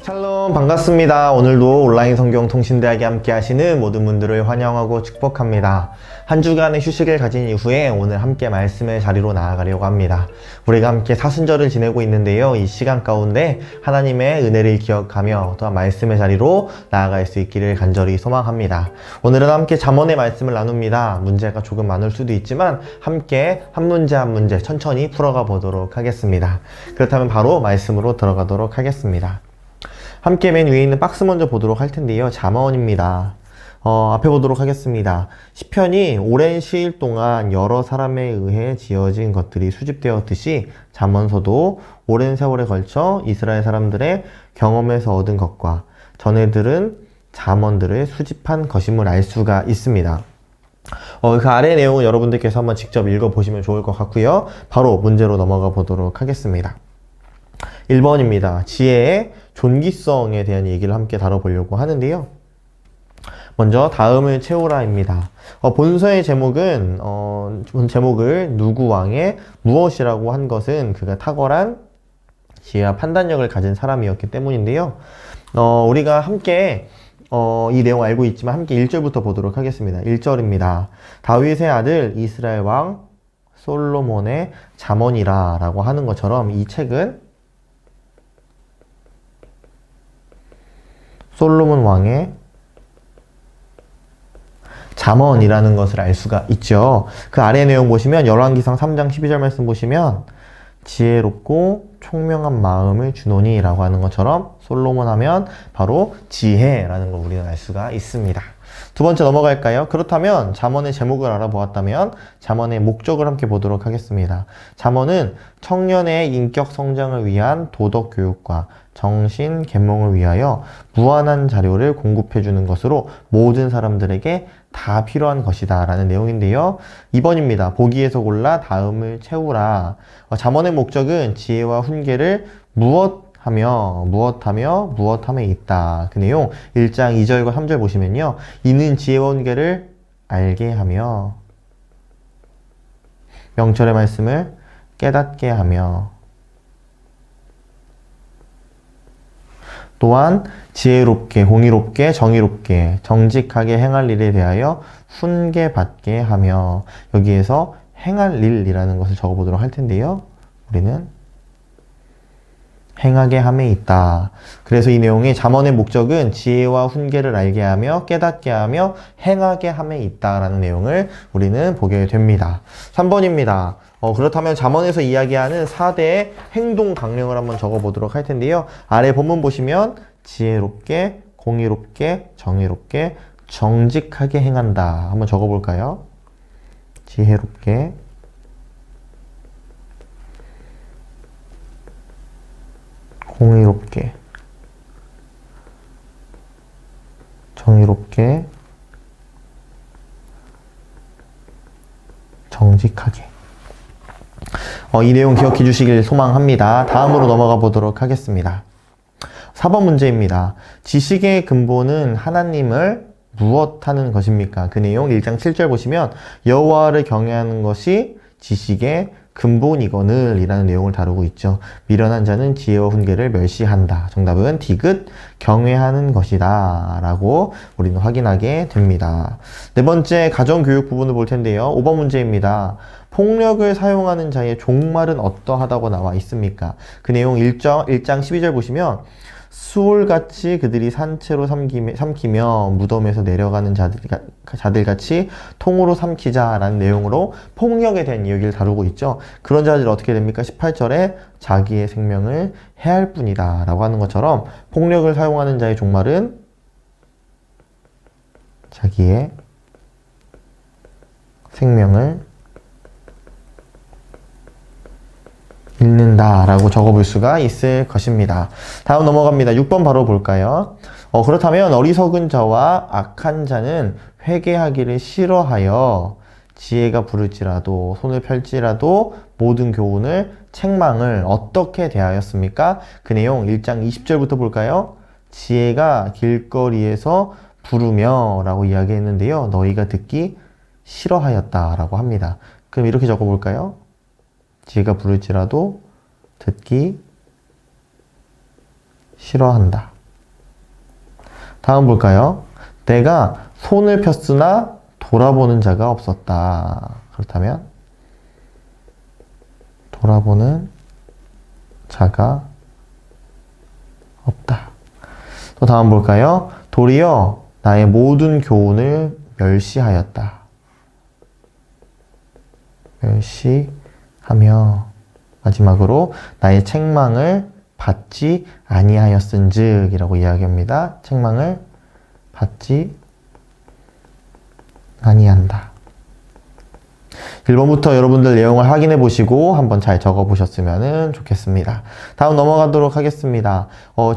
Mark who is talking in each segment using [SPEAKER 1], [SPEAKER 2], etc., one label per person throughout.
[SPEAKER 1] 샬롬 반갑습니다. 오늘도 온라인 성경 통신대학에 함께 하시는 모든 분들을 환영하고 축복합니다. 한 주간의 휴식을 가진 이후에 오늘 함께 말씀의 자리로 나아가려고 합니다. 우리가 함께 사순절을 지내고 있는데요. 이 시간 가운데 하나님의 은혜를 기억하며 또한 말씀의 자리로 나아갈 수 있기를 간절히 소망합니다. 오늘은 함께 잠언의 말씀을 나눕니다. 문제가 조금 많을 수도 있지만 함께 한 문제 한 문제 천천히 풀어가 보도록 하겠습니다. 그렇다면 바로 말씀으로 들어가도록 하겠습니다. 함께 맨 위에 있는 박스 먼저 보도록 할 텐데요. 잠언입니다. 앞에 보도록 하겠습니다. 시편이 오랜 시일 동안 여러 사람에 의해 지어진 것들이 수집되었듯이 잠언서도 오랜 세월에 걸쳐 이스라엘 사람들의 경험에서 얻은 것과 전해들은 잠언들을 수집한 것임을 알 수가 있습니다. 그 아래 내용은 여러분들께서 한번 직접 읽어보시면 좋을 것 같고요. 바로 문제로 넘어가 보도록 하겠습니다. 1번입니다. 지혜의 존귀성에 대한 얘기를 함께 다뤄보려고 하는데요. 먼저 다음을 채우라입니다. 본서의 제목은 제목을 누구 왕의 무엇이라고 한 것은 그가 탁월한 지혜와 판단력을 가진 사람이었기 때문인데요. 우리가 함께 이 내용 알고 있지만 함께 1절부터 보도록 하겠습니다. 1절입니다. 다윗의 아들 이스라엘 왕 솔로몬의 잠언이라 라고 하는 것처럼 이 책은 솔로몬 왕의 잠언이라는 것을 알 수가 있죠. 그 아래 내용 보시면 열왕기상 3장 12절 말씀 보시면 지혜롭고 총명한 마음을 주노니 라고 하는 것처럼 솔로몬 하면 바로 지혜라는 걸 우리는 알 수가 있습니다. 두 번째 넘어갈까요? 그렇다면 잠언의 제목을 알아보았다면 잠언의 목적을 함께 보도록 하겠습니다. 잠언은 청년의 인격 성장을 위한 도덕 교육과 정신 계몽을 위하여 무한한 자료를 공급해 주는 것으로 모든 사람들에게 다 필요한 것이다 라는 내용인데요. 2번입니다. 보기에서 골라 다음을 채우라. 잠언의 목적은 지혜와 훈계를 무엇함에 있다. 그 내용 1장 2절과 3절 보시면요. 이는 지혜와 훈계를 알게 하며 명철의 말씀을 깨닫게 하며 또한 지혜롭게, 공의롭게, 정의롭게, 정직하게 행할 일에 대하여 훈계받게 하며 여기에서 행할 일이라는 것을 적어보도록 할 텐데요. 우리는 행하게 함에 있다. 그래서 이 내용의 잠언의 목적은 지혜와 훈계를 알게 하며 깨닫게 하며 행하게 함에 있다라는 내용을 우리는 보게 됩니다. 3번입니다. 그렇다면 잠언에서 이야기하는 4대의 행동 강령을 한번 적어보도록 할 텐데요. 아래 본문 보시면 지혜롭게, 공의롭게, 정의롭게, 정직하게 행한다. 한번 적어볼까요? 지혜롭게, 공의롭게, 정의롭게, 정직하게. 이 내용 기억해 주시길 소망합니다. 다음으로 넘어가 보도록 하겠습니다. 4번 문제입니다. 지식의 근본은 하나님을 무엇하는 것입니까? 그 내용 1장 7절 보시면 여호와를 경외하는 것이 지식의 근본이거늘 이라는 내용을 다루고 있죠. 미련한 자는 지혜와 훈계를 멸시한다. 정답은 디귿 경외하는 것이다 라고 우리는 확인하게 됩니다. 네 번째 가정교육 부분을 볼 텐데요. 5번 문제입니다. 폭력을 사용하는 자의 종말은 어떠하다고 나와 있습니까? 그 내용 1장 12절 보시면 수올같이 그들이 산채로 삼키며 무덤에서 내려가는 자들같이 통으로 삼키자라는 내용으로 폭력에 대한 이야기를 다루고 있죠. 그런 자들이 어떻게 됩니까? 18절에 자기의 생명을 해할 뿐이다 라고 하는 것처럼 폭력을 사용하는 자의 종말은 자기의 생명을 잃는다 라고 적어볼 수가 있을 것입니다. 다음 넘어갑니다. 6번 바로 볼까요? 그렇다면 어리석은 자와 악한 자는 회개하기를 싫어하여 지혜가 부를지라도 손을 펼지라도 모든 교훈을 책망을 어떻게 대하였습니까? 그 내용 1장 20절부터 볼까요? 지혜가 길거리에서 부르며 라고 이야기했는데요. 너희가 듣기 싫어하였다 라고 합니다. 그럼 이렇게 적어볼까요? 지혜가 부를지라도 듣기 싫어한다. 다음 볼까요? 내가 손을 폈으나 돌아보는 자가 없었다. 그렇다면 돌아보는 자가 없다. 또 다음 볼까요? 도리어 나의 모든 교훈을 멸시하였다. 멸시하며 마지막으로 나의 책망을 받지 아니하였은즉 이라고 이야기합니다. 책망을 받지 아니한다. 1번부터 여러분들 내용을 확인해 보시고 한번 잘 적어 보셨으면 좋겠습니다. 다음 넘어가도록 하겠습니다.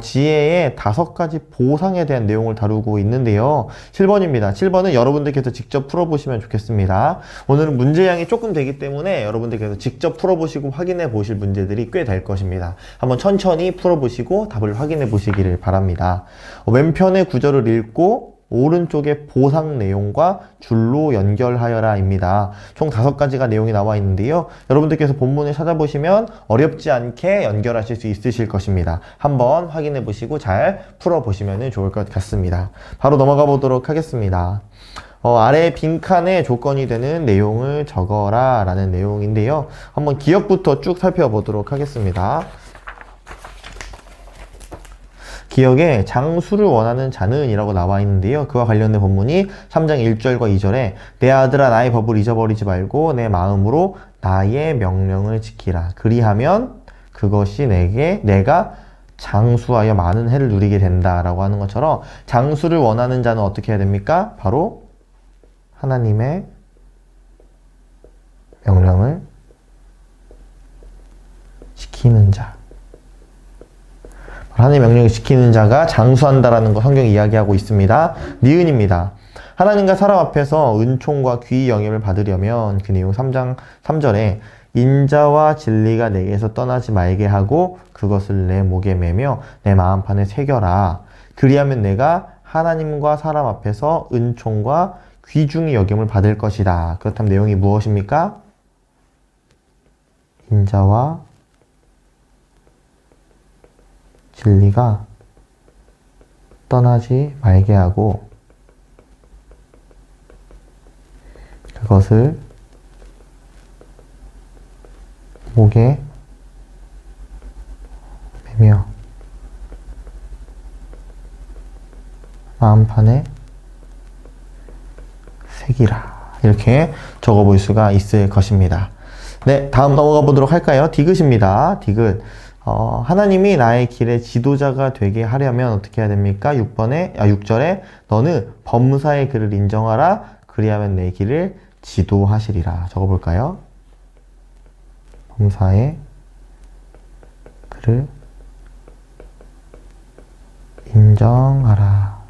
[SPEAKER 1] 지혜의 5가지 보상에 대한 내용을 다루고 있는데요. 7번입니다. 7번은 여러분들께서 직접 풀어보시면 좋겠습니다. 오늘은 문제량이 조금 되기 때문에 여러분들께서 직접 풀어보시고 확인해 보실 문제들이 꽤 될 것입니다. 한번 천천히 풀어보시고 답을 확인해 보시기를 바랍니다. 왼편의 구절을 읽고 오른쪽의 보상 내용과 줄로 연결하여라 입니다. 총 5가지가 내용이 나와 있는데요. 여러분들께서 본문을 찾아보시면 어렵지 않게 연결하실 수 있으실 것입니다. 한번 확인해 보시고 잘 풀어보시면 좋을 것 같습니다. 바로 넘어가 보도록 하겠습니다. 아래 빈칸에 조건이 되는 내용을 적어라 라는 내용인데요. 한번 기억부터 쭉 살펴보도록 하겠습니다. 기억에 장수를 원하는 자는 이라고 나와 있는데요. 그와 관련된 본문이 3장 1절과 2절에 내 아들아 나의 법을 잊어버리지 말고 내 마음으로 나의 명령을 지키라. 그리하면 그것이 내가 장수하여 많은 해를 누리게 된다라고 하는 것처럼 장수를 원하는 자는 어떻게 해야 됩니까? 바로 하나님의 명령을 지키는 자. 하나님의 명령을 지키는 자가 장수한다라는 거 성경이 이야기하고 있습니다. 니은입니다. 하나님과 사람 앞에서 은총과 귀의 영임을 받으려면 그 내용 3장 3절에 인자와 진리가 내게서 떠나지 말게 하고 그것을 내 목에 매며 내 마음판에 새겨라. 그리하면 내가 하나님과 사람 앞에서 은총과 귀중의 여김을 받을 것이다. 그렇다면 내용이 무엇입니까? 인자와 진리가 떠나지 말게 하고 그것을 목에 매며 마음판에 새기라. 이렇게 적어볼 수가 있을 것입니다. 네, 다음 넘어가 보도록 할까요? 디귿입니다. 디귿. 하나님이 나의 길의 지도자가 되게 하려면 어떻게 해야 됩니까? 6절에 너는 범사의 그를 인정하라. 그리하면 내 길을 지도하시리라. 적어볼까요? 범사의 그를 인정하라.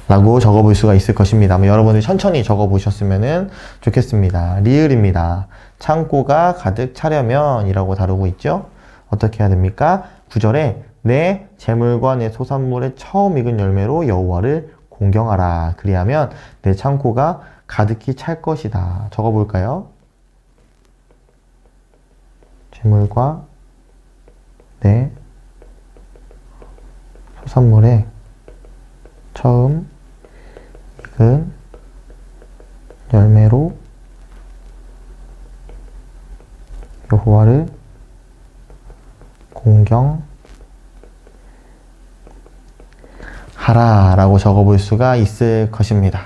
[SPEAKER 1] 라고 적어볼 수가 있을 것입니다. 여러분이 천천히 적어보셨으면 좋겠습니다. 리을입니다. 창고가 가득 차려면 이라고 다루고 있죠. 어떻게 해야 됩니까? 9절에 내 재물과 내 소산물의 처음 익은 열매로 여호와를 공경하라. 그리하면 내 창고가 가득히 찰 것이다. 적어볼까요? 재물과 내 소산물의 처음 익은 열매로 여호와를 공경하라 라고 적어볼 수가 있을 것입니다.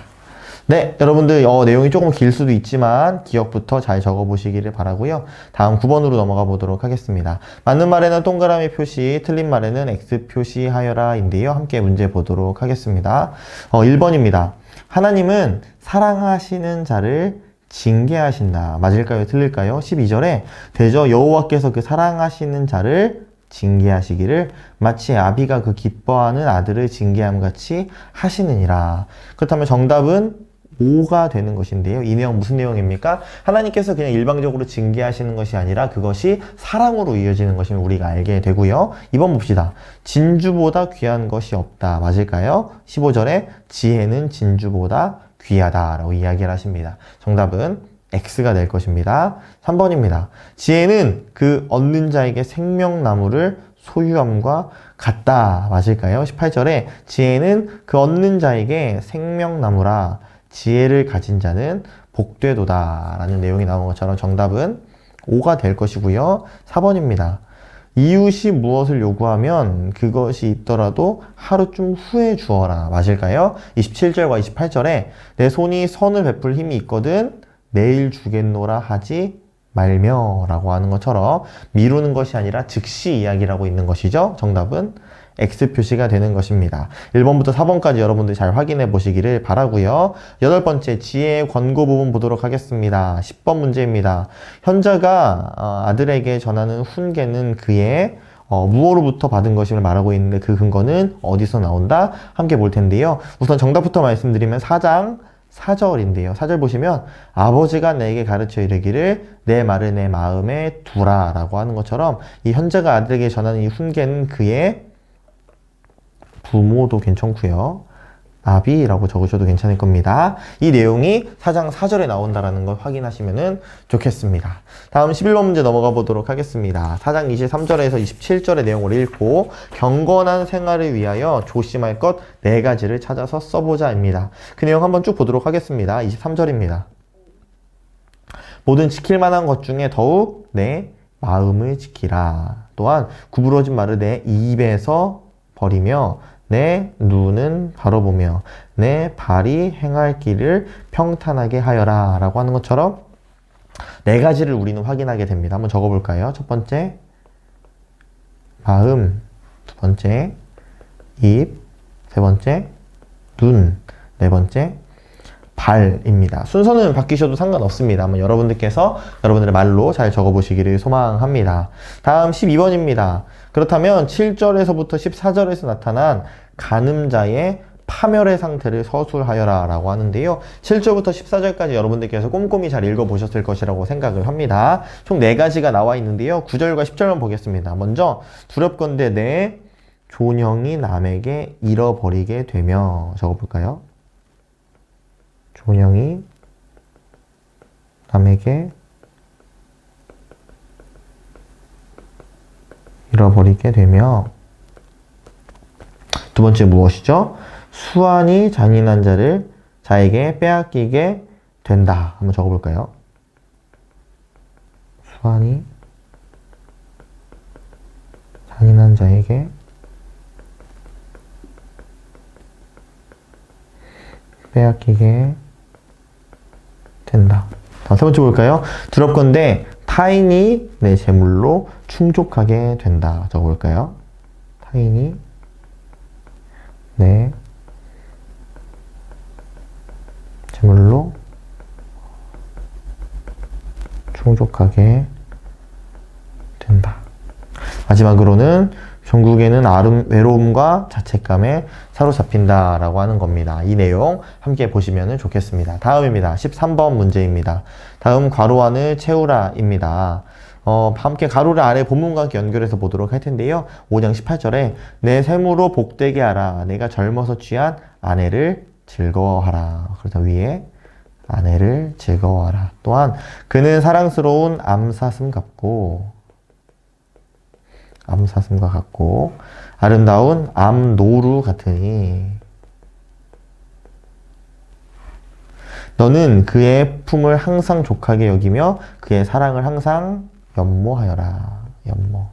[SPEAKER 1] 네, 여러분들 내용이 조금 길 수도 있지만 기억부터 잘 적어보시기를 바라고요. 다음 9번으로 넘어가 보도록 하겠습니다. 맞는 말에는 동그라미 표시, 틀린 말에는 X 표시하여라 인데요. 함께 문제 보도록 하겠습니다. 1번입니다. 하나님은 사랑하시는 자를 징계하신다. 맞을까요? 틀릴까요? 12절에 대저 여호와께서 그 사랑하시는 자를 징계하시기를 마치 아비가 그 기뻐하는 아들을 징계함 같이 하시느니라. 그렇다면 정답은 5가 되는 것인데요. 이 내용 무슨 내용입니까? 하나님께서 그냥 일방적으로 징계하시는 것이 아니라 그것이 사랑으로 이어지는 것임을 우리가 알게 되고요. 2번 봅시다. 진주보다 귀한 것이 없다. 맞을까요? 15절에 지혜는 진주보다 귀하다 라고 이야기를 하십니다. 정답은 X가 될 것입니다. 3번입니다. 지혜는 그 얻는 자에게 생명나무를 소유함과 같다. 맞을까요? 18절에 지혜는 그 얻는 자에게 생명나무라 지혜를 가진 자는 복되도다 라는 내용이 나온 것처럼 정답은 5가 될 것이고요. 4번입니다. 이웃이 무엇을 요구하면 그것이 있더라도 하루쯤 후에 주어라. 맞을까요? 27절과 28절에 내 손이 선을 베풀 힘이 있거든 내일 주겠노라 하지 말며 라고 하는 것처럼 미루는 것이 아니라 즉시 이야기라고 있는 것이죠. 정답은 X 표시가 되는 것입니다. 1번부터 4번까지 여러분들 잘 확인해 보시기를 바라고요. 8번째 지혜의 권고 부분 보도록 하겠습니다. 10번 문제입니다. 현자가 아들에게 전하는 훈계는 그의 무엇로부터 받은 것임을 말하고 있는데 그 근거는 어디서 나온다? 함께 볼 텐데요. 우선 정답부터 말씀드리면 4장 4절인데요. 4절 보시면 아버지가 내게 가르쳐 이르기를 내 말을 내 마음에 두라 라고 하는 것처럼 이 현자가 아들에게 전하는 이 훈계는 그의 부모도 괜찮고요. 아비라고 적으셔도 괜찮을 겁니다. 이 내용이 4장 4절에 나온다는 걸 확인하시면 좋겠습니다. 다음 11번 문제 넘어가 보도록 하겠습니다. 4장 23절에서 27절의 내용을 읽고 경건한 생활을 위하여 조심할 것 4가지를 찾아서 써보자입니다. 그 내용 한번 쭉 보도록 하겠습니다. 23절입니다. 모든 지킬 만한 것 중에 더욱 내 마음을 지키라. 또한 구부러진 말을 내 입에서 버리며 내 눈은 바라보며 내 발이 행할 길을 평탄하게 하여라 라고 하는 것처럼 4가지를 우리는 확인하게 됩니다. 한번 적어볼까요? 첫 번째 마음, 두 번째 입, 세 번째 눈, 네 번째 발입니다. 순서는 바뀌셔도 상관없습니다. 한번 여러분들께서 여러분들의 말로 잘 적어보시기를 소망합니다. 다음 12번입니다. 그렇다면 7절에서부터 14절에서 나타난 간음자의 파멸의 상태를 서술하여라 라고 하는데요. 7절부터 14절까지 여러분들께서 꼼꼼히 잘 읽어보셨을 것이라고 생각을 합니다. 총 4가지가 나와 있는데요. 9절과 10절만 보겠습니다. 먼저 두렵건대 내 존형이 남에게 잃어버리게 되며 적어볼까요? 존형이 남에게 잃어버리게 되며 두 번째 무엇이죠? 수완이 잔인한 자에게 빼앗기게 된다. 한번 적어볼까요? 수완이 잔인한 자에게 빼앗기게 된다. 세 번째 볼까요? 두렵건대 타인이 내 재물로 충족하게 된다. 적어볼까요? 타인이 내 재물로 충족하게 된다. 마지막으로는 종국에는 외로움과 자책감에 사로잡힌다 라고 하는 겁니다. 이 내용 함께 보시면 좋겠습니다. 다음입니다. 13번 문제입니다. 다음 괄호 안을 채우라 입니다. 함께 가로를 아래 본문과 함께 연결해서 보도록 할 텐데요. 5장 18절에 내 샘으로 복되게 하라. 내가 젊어서 취한 아내를 즐거워하라. 그러다 위에 아내를 즐거워하라. 또한 그는 사랑스러운 암사슴과 같고 아름다운 암노루 같으니 너는 그의 품을 항상 족하게 여기며 그의 사랑을 항상 연모하여라. 연모.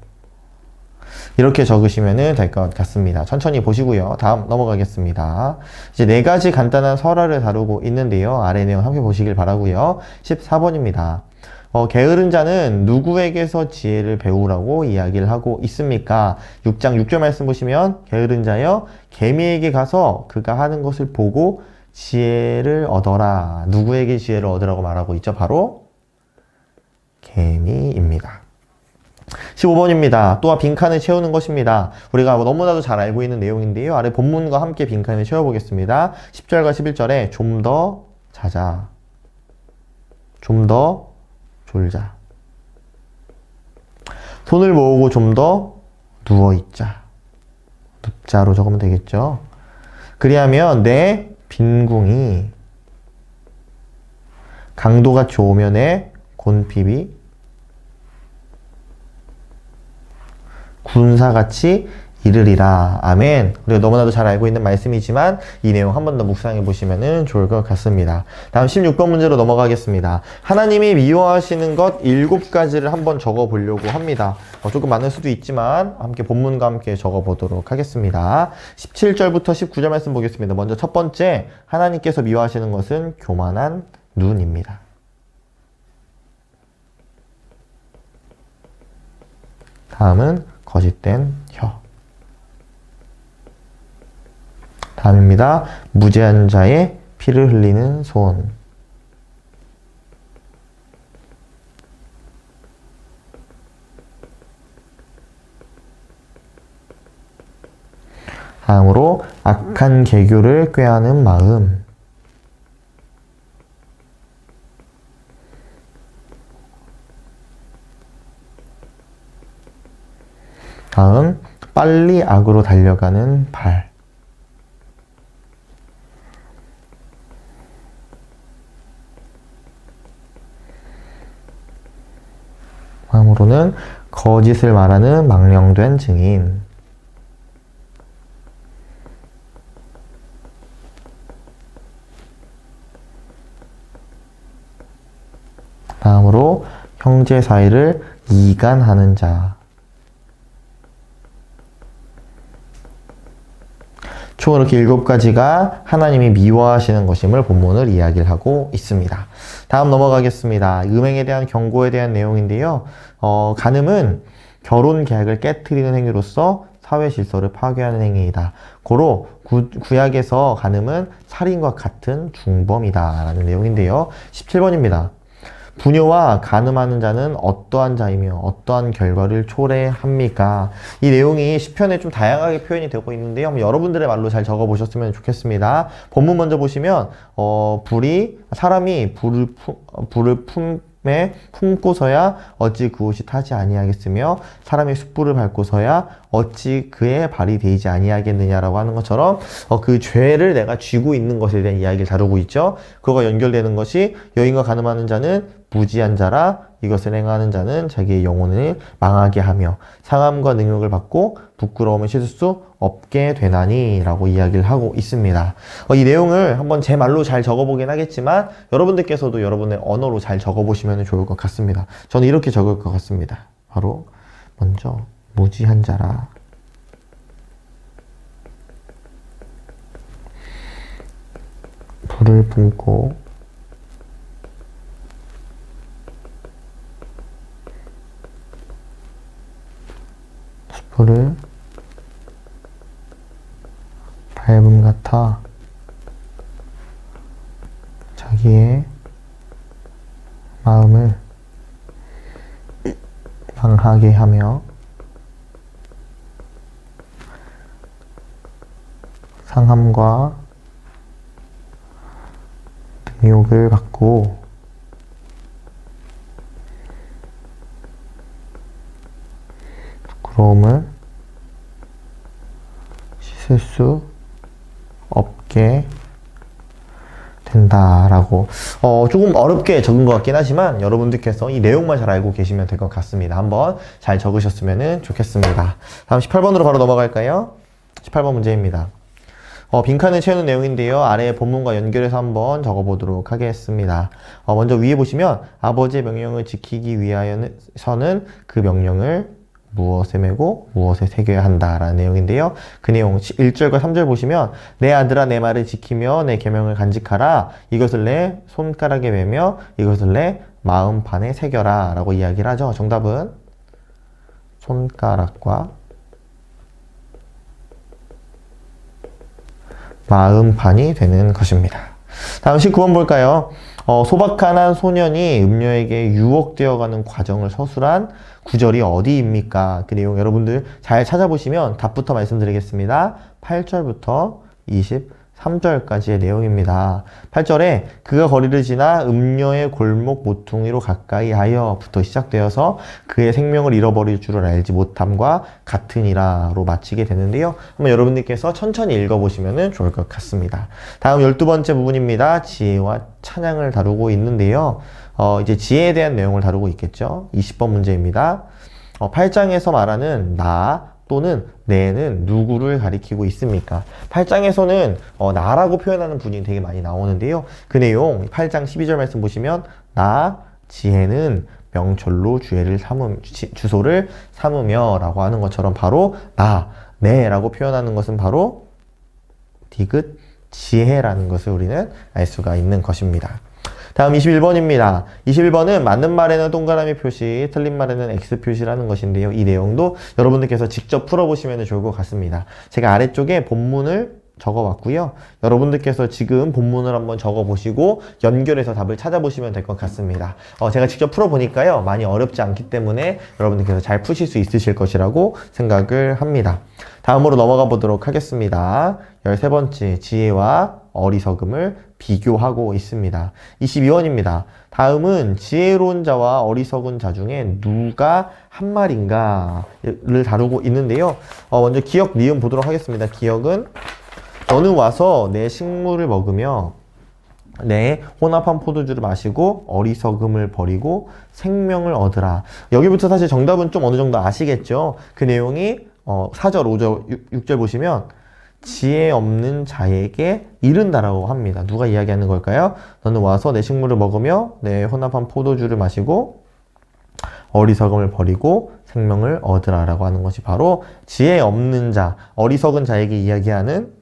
[SPEAKER 1] 이렇게 적으시면 될 것 같습니다. 천천히 보시고요. 다음 넘어가겠습니다. 이제 4가지 간단한 설화를 다루고 있는데요. 아래 내용 함께 보시길 바라고요. 14번입니다. 게으른 자는 누구에게서 지혜를 배우라고 이야기를 하고 있습니까? 6장 6절 말씀 보시면 게으른 자여 개미에게 가서 그가 하는 것을 보고 지혜를 얻어라. 누구에게 지혜를 얻으라고 말하고 있죠? 바로 개미입니다. 15번입니다. 또한 빈칸을 채우는 것입니다. 우리가 너무나도 잘 알고 있는 내용인데요. 아래 본문과 함께 빈칸을 채워보겠습니다. 10절과 11절에 좀 더 자자, 좀 더 졸자, 손을 모으고 좀 더 누워있자, 눕자로 적으면 되겠죠. 그리하면 내 빈궁이 강도가 좋으면 내 곤핍이 군사같이 이르리라. 아멘. 우리가 너무나도 잘 알고 있는 말씀이지만 이 내용 한 번 더 묵상해 보시면 좋을 것 같습니다. 다음 16번 문제로 넘어가겠습니다. 하나님이 미워하시는 것 7가지를 한번 적어 보려고 합니다. 조금 많을 수도 있지만 함께 본문과 함께 적어 보도록 하겠습니다. 17절부터 19절 말씀 보겠습니다. 먼저 첫 번째, 하나님께서 미워하시는 것은 교만한 눈입니다. 다음은 거짓된 혀. 다음입니다. 무죄한 자의 피를 흘리는 손. 다음으로 악한 계교를 꾀하는 마음. 다음, 빨리 악으로 달려가는 발. 다음으로는 거짓을 말하는 망령된 증인. 다음으로 형제 사이를 이간하는 자. 총 이렇게 7가지가 하나님이 미워하시는 것임을 본문을 이야기를 하고 있습니다. 다음 넘어가겠습니다. 음행에 대한 경고에 대한 내용인데요. 간음은 결혼 계약을 깨트리는 행위로서 사회 질서를 파괴하는 행위이다. 고로 구약에서 간음은 살인과 같은 중범이다 라는 내용인데요. 17번입니다. 부녀와 간음하는 자는 어떠한 자이며 어떠한 결과를 초래합니까? 이 내용이 시편에 좀 다양하게 표현이 되고 있는데요. 한번 여러분들의 말로 잘 적어보셨으면 좋겠습니다. 본문 먼저 보시면 사람이 불을 품고서야 어찌 그 옷이 타지 아니하겠으며 사람이 숯불을 밟고서야 어찌 그의 발이 데이지 아니하겠느냐라고 하는 것처럼 그 죄를 내가 쥐고 있는 것에 대한 이야기를 다루고 있죠. 그거가 연결되는 것이 여인과 간음하는 자는 무지한 자라 이것을 행하는 자는 자기의 영혼을 망하게 하며 상함과 능욕을 받고 부끄러움을 씻을 수 없게 되나니 라고 이야기를 하고 있습니다. 이 내용을 한번 제 말로 잘 적어보긴 하겠지만 여러분들께서도 여러분의 언어로 잘 적어보시면 좋을 것 같습니다. 저는 이렇게 적을 것 같습니다. 바로 먼저 무지한 자라 불을 품고 숯불을 밟음 같아 자기의 마음을 망하게 하며 상함과 능욕을 받고 부끄러움을 씻을 수 없게 된다라고 조금 어렵게 적은 것 같긴 하지만 여러분들께서 이 내용만 잘 알고 계시면 될 것 같습니다. 한번 잘 적으셨으면 좋겠습니다. 다음 18번으로 바로 넘어갈까요? 18번 문제입니다. 빈칸을 채우는 내용인데요. 아래 본문과 연결해서 한번 적어보도록 하겠습니다. 먼저 위에 보시면 아버지의 명령을 지키기 위하여서는 그 명령을 무엇에 메고 무엇에 새겨야 한다라는 내용인데요. 그 내용 1절과 3절 보시면 내 아들아 내 말을 지키며 내 계명을 간직하라. 이것을 내 손가락에 매며 이것을 내 마음판에 새겨라 라고 이야기를 하죠. 정답은 손가락과 마음판이 되는 것입니다. 다음 19번 볼까요? 소박한 한 소년이 음녀에게 유혹되어가는 과정을 서술한 구절이 어디입니까? 그 내용 여러분들 잘 찾아보시면 답부터 말씀드리겠습니다. 8절부터 23절까지의 내용입니다. 8절에 그가 거리를 지나 음녀의 골목 모퉁이로 가까이 하여부터 시작되어서 그의 생명을 잃어버릴 줄을 알지 못함과 같으니라로 마치게 되는데요. 한번 여러분들께서 천천히 읽어보시면 좋을 것 같습니다. 다음 12번째 부분입니다. 지혜와 찬양을 다루고 있는데요. 이제 지혜에 대한 내용을 다루고 있겠죠. 20번 문제입니다. 8장에서 말하는 나 또는 내는 누구를 가리키고 있습니까? 8장에서는 나라고 표현하는 분이 되게 많이 나오는데요. 그 내용 8장 12절 말씀 보시면 나 지혜는 명철로 주소를 삼으며 라고 하는 것처럼 바로 나, 내라고 표현하는 것은 바로 디귿 지혜라는 것을 우리는 알 수가 있는 것입니다. 다음 21번입니다. 21번은 맞는 말에는 동그라미 표시, 틀린 말에는 X 표시라는 것인데요. 이 내용도 여러분들께서 직접 풀어보시면 좋을 것 같습니다. 제가 아래쪽에 본문을 적어봤고요. 여러분들께서 지금 본문을 한번 적어보시고 연결해서 답을 찾아보시면 될 것 같습니다. 제가 직접 풀어보니까요. 많이 어렵지 않기 때문에 여러분들께서 잘 푸실 수 있으실 것이라고 생각을 합니다. 다음으로 넘어가 보도록 하겠습니다. 13번째, 지혜와 어리석음을 비교하고 있습니다. 22번입니다. 다음은 지혜로운 자와 어리석은 자 중에 누가 한 말인가를 다루고 있는데요. 먼저 기역, 니은 보도록 하겠습니다. 기역은 너는 와서 내 식물을 먹으며 내 혼합한 포도주를 마시고 어리석음을 버리고 생명을 얻으라. 여기부터 사실 정답은 좀 어느 정도 아시겠죠? 그 내용이 4절, 5절, 6절 보시면 지혜 없는 자에게 이른다라고 합니다. 누가 이야기하는 걸까요? 너는 와서 내 식물을 먹으며 내 혼합한 포도주를 마시고 어리석음을 버리고 생명을 얻으라라고 하는 것이 바로 지혜 없는 자, 어리석은 자에게 이야기하는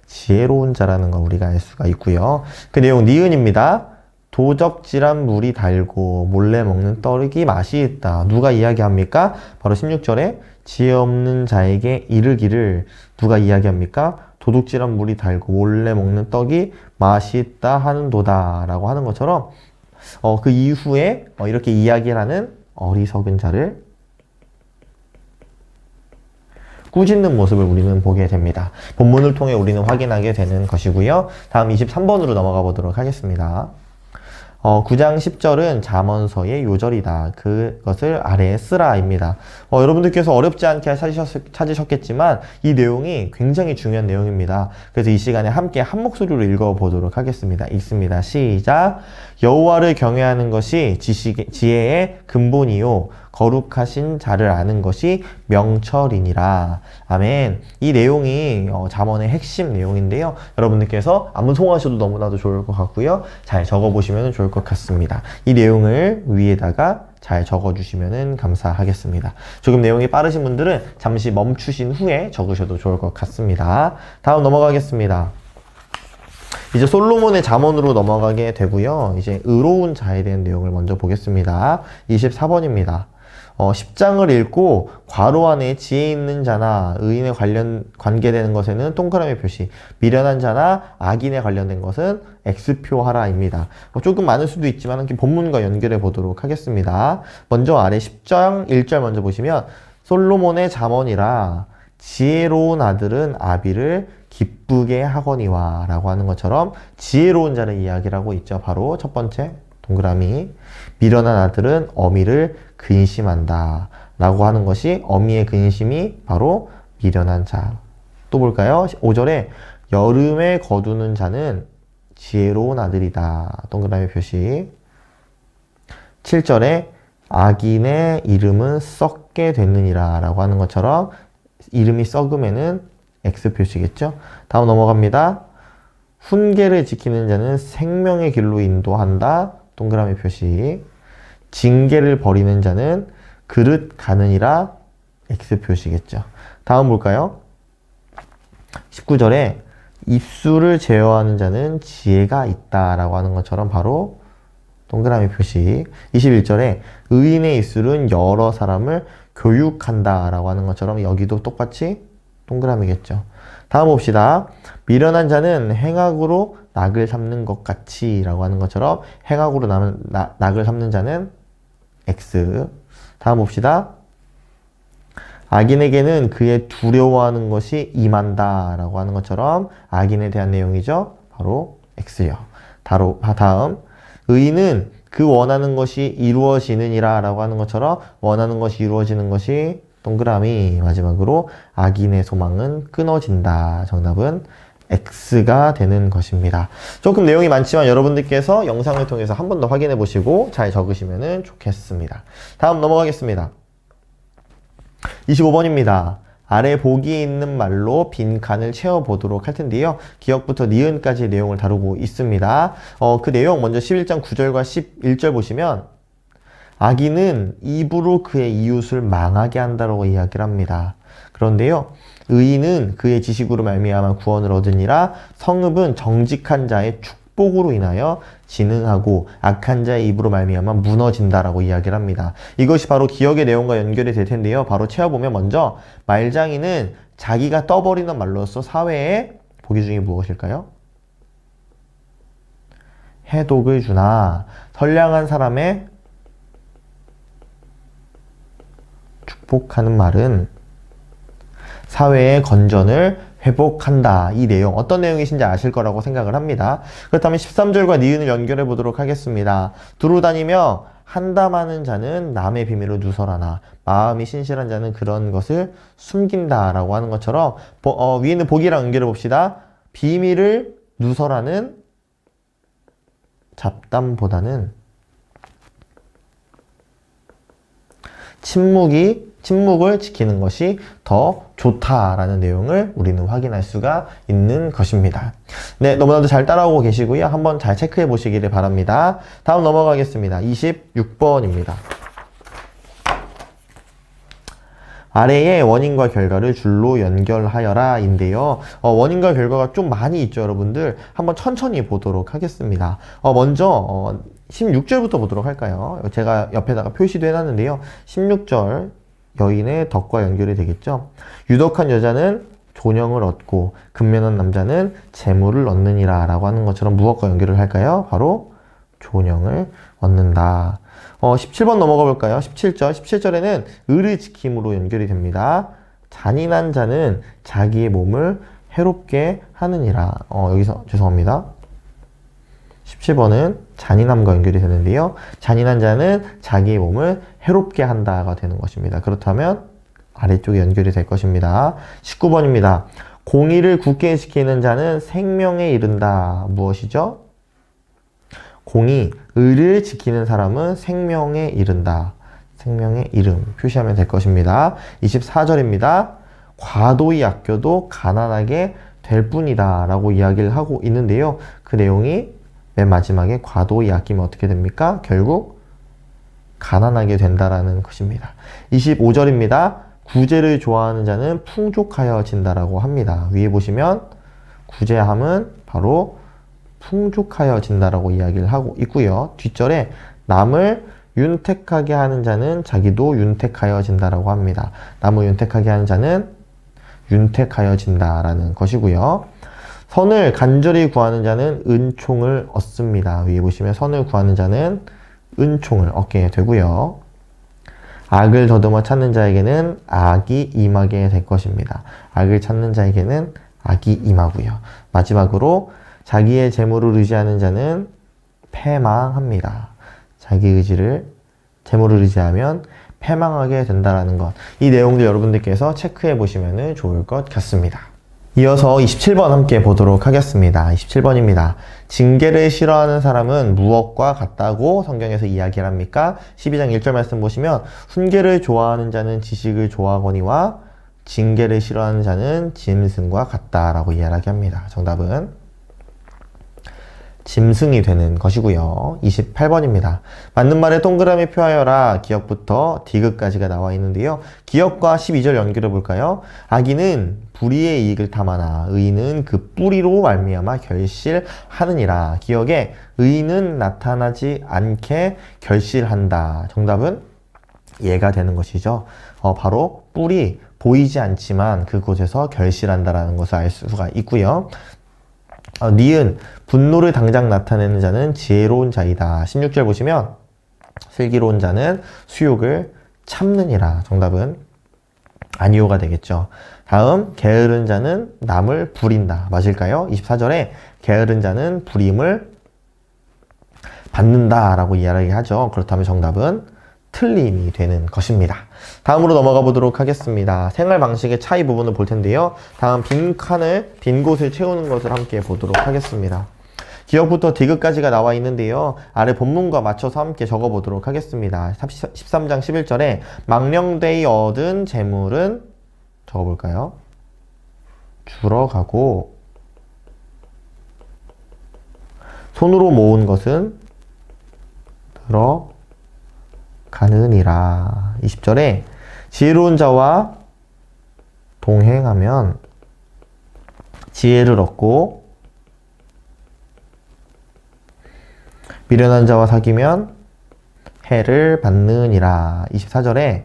[SPEAKER 1] 지혜로운 자라는 걸 우리가 알 수가 있고요. 그 내용 니은입니다. 도적질한 물이 달고 몰래 먹는 떡이 맛이 있다. 누가 이야기합니까? 바로 16절에 지혜 없는 자에게 이르기를 누가 이야기합니까? 도둑질한 물이 달고 몰래 먹는 떡이 맛이 있다 하는도다 라고 하는 것처럼 그 이후에 이렇게 이야기를 하는 어리석은 자를 꾸짖는 모습을 우리는 보게 됩니다. 본문을 통해 우리는 확인하게 되는 것이고요. 다음 23번으로 넘어가 보도록 하겠습니다. 9장 10절은 잠언서의 요절이다. 그것을 아래에 쓰라입니다. 여러분들께서 어렵지 않게 찾으셨겠지만 이 내용이 굉장히 중요한 내용입니다. 그래서 이 시간에 함께 한 목소리로 읽어보도록 하겠습니다. 읽습니다. 시작! 여호와를 경외하는 것이 지혜의 근본이요 거룩하신 자를 아는 것이 명철이니라. 아멘. 이 내용이 잠언의 핵심 내용인데요. 여러분들께서 암송하셔도 너무나도 좋을 것 같고요. 잘 적어보시면 좋을 것 같습니다. 이 내용을 위에다가 잘 적어주시면 감사하겠습니다. 조금 내용이 빠르신 분들은 잠시 멈추신 후에 적으셔도 좋을 것 같습니다. 다음 넘어가겠습니다. 이제 솔로몬의 잠언으로 넘어가게 되고요. 이제 의로운 자에 대한 내용을 먼저 보겠습니다. 24번입니다. 10장을 읽고 괄호 안에 지혜 있는 자나 의인에 관계되는 것에는 동그라미 표시, 미련한 자나 악인에 관련된 것은 X표 하라입니다. 조금 많을 수도 있지만 본문과 연결해 보도록 하겠습니다. 먼저 아래 10장 1절 먼저 보시면 솔로몬의 잠언이라 지혜로운 아들은 아비를 기쁘게 하거니와 라고 하는 것처럼 지혜로운 자를 이야기를 하고 있죠. 바로 첫 번째 동그라미, 미련한 아들은 어미를 근심한다 라고 하는 것이 어미의 근심이 바로 미련한 자. 또 볼까요? 5절에 여름에 거두는 자는 지혜로운 아들이다. 동그라미 표시. 7절에 악인의 이름은 썩게 됐느니라 라고 하는 것처럼 이름이 썩음에는 X 표시겠죠. 다음 넘어갑니다. 훈계를 지키는 자는 생명의 길로 인도한다. 동그라미 표시. 징계를 버리는 자는 그릇 가느니라. X 표시겠죠. 다음 볼까요? 19절에 입술을 제어하는 자는 지혜가 있다 라고 하는 것처럼 바로 동그라미 표시. 21절에 의인의 입술은 여러 사람을 교육한다 라고 하는 것처럼 여기도 똑같이 동그라미겠죠. 다음 봅시다. 미련한 자는 행악으로 낙을 삼는 것 같이 라고 하는 것처럼 행악으로 낙을 삼는 자는 X. 다음 봅시다. 악인에게는 그의 두려워하는 것이 임한다 라고 하는 것처럼 악인에 대한 내용이죠. 바로 X요. 다음 의인은 그 원하는 것이 이루어지느니라 라고 하는 것처럼 원하는 것이 이루어지는 것이 동그라미. 마지막으로 악인의 소망은 끊어진다. 정답은 X가 되는 것입니다. 조금 내용이 많지만 여러분들께서 영상을 통해서 한 번 더 확인해 보시고 잘 적으시면 좋겠습니다. 다음 넘어가겠습니다. 25번입니다. 아래 보기에 있는 말로 빈칸을 채워보도록 할 텐데요. 기역부터 니은까지 내용을 다루고 있습니다. 그 내용 먼저 11장 9절과 11절 보시면 악인은 입으로 그의 이웃을 망하게 한다라고 이야기를 합니다. 그런데요. 의인은 그의 지식으로 말미암아 구원을 얻으니라. 성읍은 정직한 자의 축복으로 인하여 진흥하고 악한 자의 입으로 말미암아 무너진다라고 이야기를 합니다. 이것이 바로 기역의 내용과 연결이 될 텐데요. 바로 채워보면 먼저 말장이는 자기가 떠버리는 말로써 사회에 보기 중에 무엇일까요? 해독을 주나. 선량한 사람의 축복하는 말은 사회의 건전을 회복한다. 이 내용 어떤 내용이신지 아실 거라고 생각을 합니다. 그렇다면 13절과 니은을 연결해 보도록 하겠습니다. 두루 다니며 한담하는 자는 남의 비밀을 누설하나 마음이 신실한 자는 그런 것을 숨긴다 라고 하는 것처럼 위에는 보기랑 연결해 봅시다. 비밀을 누설하는 잡담보다는 침묵을 지키는 것이 더 좋다라는 내용을 우리는 확인할 수가 있는 것입니다. 네, 너무나도 잘 따라오고 계시고요. 한번 잘 체크해 보시기를 바랍니다. 다음 넘어가겠습니다. 26번입니다. 아래에 원인과 결과를 줄로 연결하여라 인데요. 원인과 결과가 좀 많이 있죠, 여러분들. 한번 천천히 보도록 하겠습니다. 먼저 16절부터 보도록 할까요? 제가 옆에다가 표시도 해놨는데요. 16절 여인의 덕과 연결이 되겠죠. 유덕한 여자는 존영을 얻고 근면한 남자는 재물을 얻느니라 라고 하는 것처럼 무엇과 연결을 할까요? 바로 존영을 얻는다. 17번 넘어가 볼까요? 17절. 17절에는 의를 지킴으로 연결이 됩니다. 잔인한 자는 자기의 몸을 해롭게 하느니라. 여기서 죄송합니다. 17번은 잔인함과 연결이 되는데요. 잔인한 자는 자기의 몸을 해롭게 한다가 되는 것입니다. 그렇다면 아래쪽에 연결이 될 것입니다. 19번입니다. 공의를 굳게 지키는 자는 생명에 이른다. 무엇이죠? 공의, 의를 지키는 사람은 생명에 이른다. 생명의 이름 표시하면 될 것입니다. 24절입니다. 과도히 아껴도 가난하게 될 뿐이다 라고 이야기를 하고 있는데요. 그 내용이 맨 마지막에 과도히 아끼면 어떻게 됩니까? 결국 가난하게 된다라는 것입니다. 25절입니다. 구제를 좋아하는 자는 풍족하여진다라고 합니다. 위에 보시면 구제함은 바로 풍족하여진다라고 이야기를 하고 있고요. 뒷절에 남을 윤택하게 하는 자는 자기도 윤택하여진다라고 합니다. 남을 윤택하게 하는 자는 윤택하여진다라는 것이고요. 선을 간절히 구하는 자는 은총을 얻습니다. 위에 보시면 선을 구하는 자는 은총을 얻게 되고요. 악을 더듬어 찾는 자에게는 악이 임하게 될 것입니다. 악을 찾는 자에게는 악이 임하고요. 마지막으로 자기의 재물을 의지하는 자는 패망합니다. 자기 재물을 의지하면 패망하게 된다는 것. 이 내용들 여러분들께서 체크해 보시면 좋을 것 같습니다. 이어서 27번 함께 보도록 하겠습니다. 27번입니다. 징계를 싫어하는 사람은 무엇과 같다고 성경에서 이야기를 합니까? 12장 1절 말씀 보시면 훈계를 좋아하는 자는 지식을 좋아하거니와 징계를 싫어하는 자는 짐승과 같다라고 이야기합니다. 정답은 짐승이 되는 것이고요. 28번입니다. 맞는 말에 동그라미 표하여라. 기역부터 디귿까지가 나와 있는데요. 기역과 12절 연결해 볼까요? 악인은 불의의 이익을 탐하나 의인은 그 뿌리로 말미암아 결실하느니라. 기역에 의인은 나타나지 않게 결실한다. 정답은 얘가 되는 것이죠. 바로 뿌리, 보이지 않지만 그곳에서 결실한다라는 것을 알 수가 있고요. 니은, 분노를 당장 나타내는 자는 지혜로운 자이다. 16절 보시면 슬기로운 자는 수욕을 참느니라. 정답은 아니오가 되겠죠. 다음, 게으른 자는 남을 부린다. 맞을까요? 24절에 게으른 자는 부림을 받는다 라고 이야기하죠. 그렇다면 정답은 틀림이 되는 것입니다. 다음으로 넘어가 보도록 하겠습니다. 생활 방식의 차이 부분을 볼 텐데요. 다음 빈 곳을 채우는 것을 함께 보도록 하겠습니다. 기억부터 디귿까지가 나와 있는데요. 아래 본문과 맞춰서 함께 적어보도록 하겠습니다. 13장 11절에 망령되이 얻은 재물은 적어볼까요? 줄어가고 손으로 모은 것은 들어가느니라. 20절에 지혜로운 자와 동행하면 지혜를 얻고 미련한 자와 사귀면 해를 받느니라. 24절에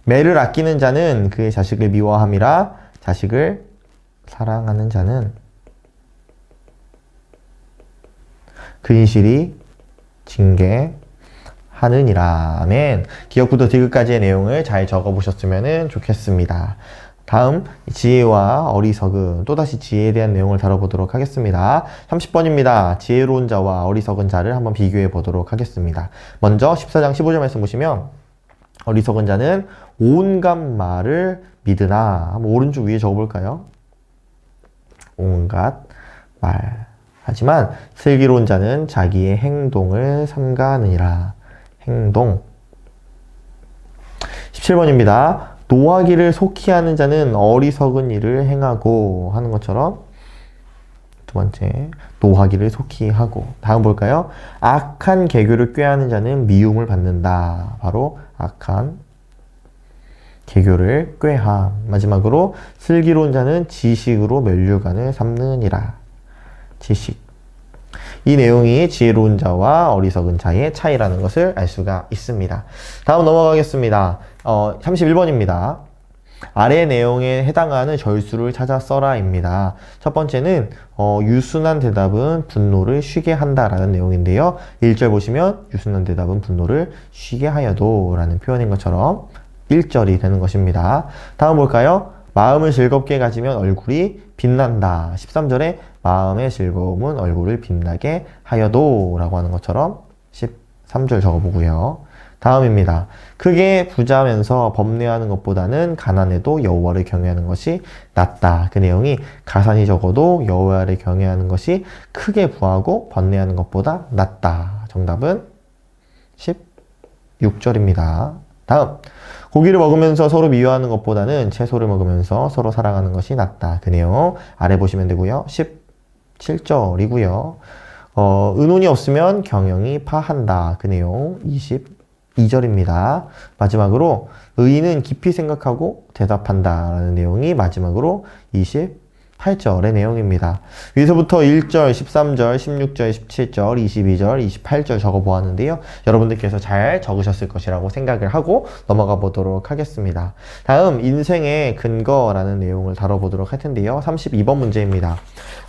[SPEAKER 1] 매를 아끼는 자는 그의 자식을 미워함이라 자식을 사랑하는 자는 근실이 징계하느니라. 아멘. 기억부터 디귿까지의 내용을 잘 적어보셨으면 좋겠습니다. 다음 지혜와 어리석음, 또다시 지혜에 대한 내용을 다뤄보도록 하겠습니다. 30번입니다. 지혜로운 자와 어리석은 자를 한번 비교해 보도록 하겠습니다. 먼저 14장 15절 말씀 보시면 어리석은 자는 온갖 말을 믿으나, 한번 오른쪽 위에 적어볼까요? 온갖 말. 하지만 슬기로운 자는 자기의 행동을 삼가느니라. 행동. 17번입니다. 노하기를 속히 하는 자는 어리석은 일을 행하고 하는 것처럼 두 번째, 노하기를 속히 하고. 다음 볼까요? 악한 계교를 꾀하는 자는 미움을 받는다. 바로 악한 계교를 꾀함. 마지막으로 슬기로운 자는 지식으로 면류관을 삼느니라. 지식. 이 내용이 지혜로운 자와 어리석은 자의 차이라는 것을 알 수가 있습니다. 다음 넘어가겠습니다. 31번입니다. 아래 내용에 해당하는 절수를 찾아 써라입니다. 첫 번째는 유순한 대답은 분노를 쉬게 한다라는 내용인데요. 1절 보시면 유순한 대답은 분노를 쉬게 하여도 라는 표현인 것처럼 1절이 되는 것입니다. 다음 볼까요? 마음을 즐겁게 가지면 얼굴이 빛난다. 13절에 마음의 즐거움은 얼굴을 빛나게 하여도 라고 하는 것처럼 13절 적어보고요. 다음입니다. 크게 부자면서 범례하는 것보다는 가난해도 여호와를 경외하는 것이 낫다. 그 내용이 가산이 적어도 여호와를 경외하는 것이 크게 부하고 번뇌하는 것보다 낫다. 정답은 16절입니다. 다음, 고기를 먹으면서 서로 미워하는 것보다는 채소를 먹으면서 서로 사랑하는 것이 낫다. 그 내용 아래 보시면 되고요. 17절이고요. 의논이 없으면 경영이 파한다. 그 내용 22절입니다. 마지막으로 의인은 깊이 생각하고 대답한다 라는 내용이 마지막으로 28절의 내용입니다. 위에서부터 1절, 13절, 16절, 17절, 22절, 28절 적어보았는데요. 여러분들께서 잘 적으셨을 것이라고 생각을 하고 넘어가 보도록 하겠습니다. 다음 인생의 근거라는 내용을 다뤄보도록 할 텐데요. 32번 문제입니다.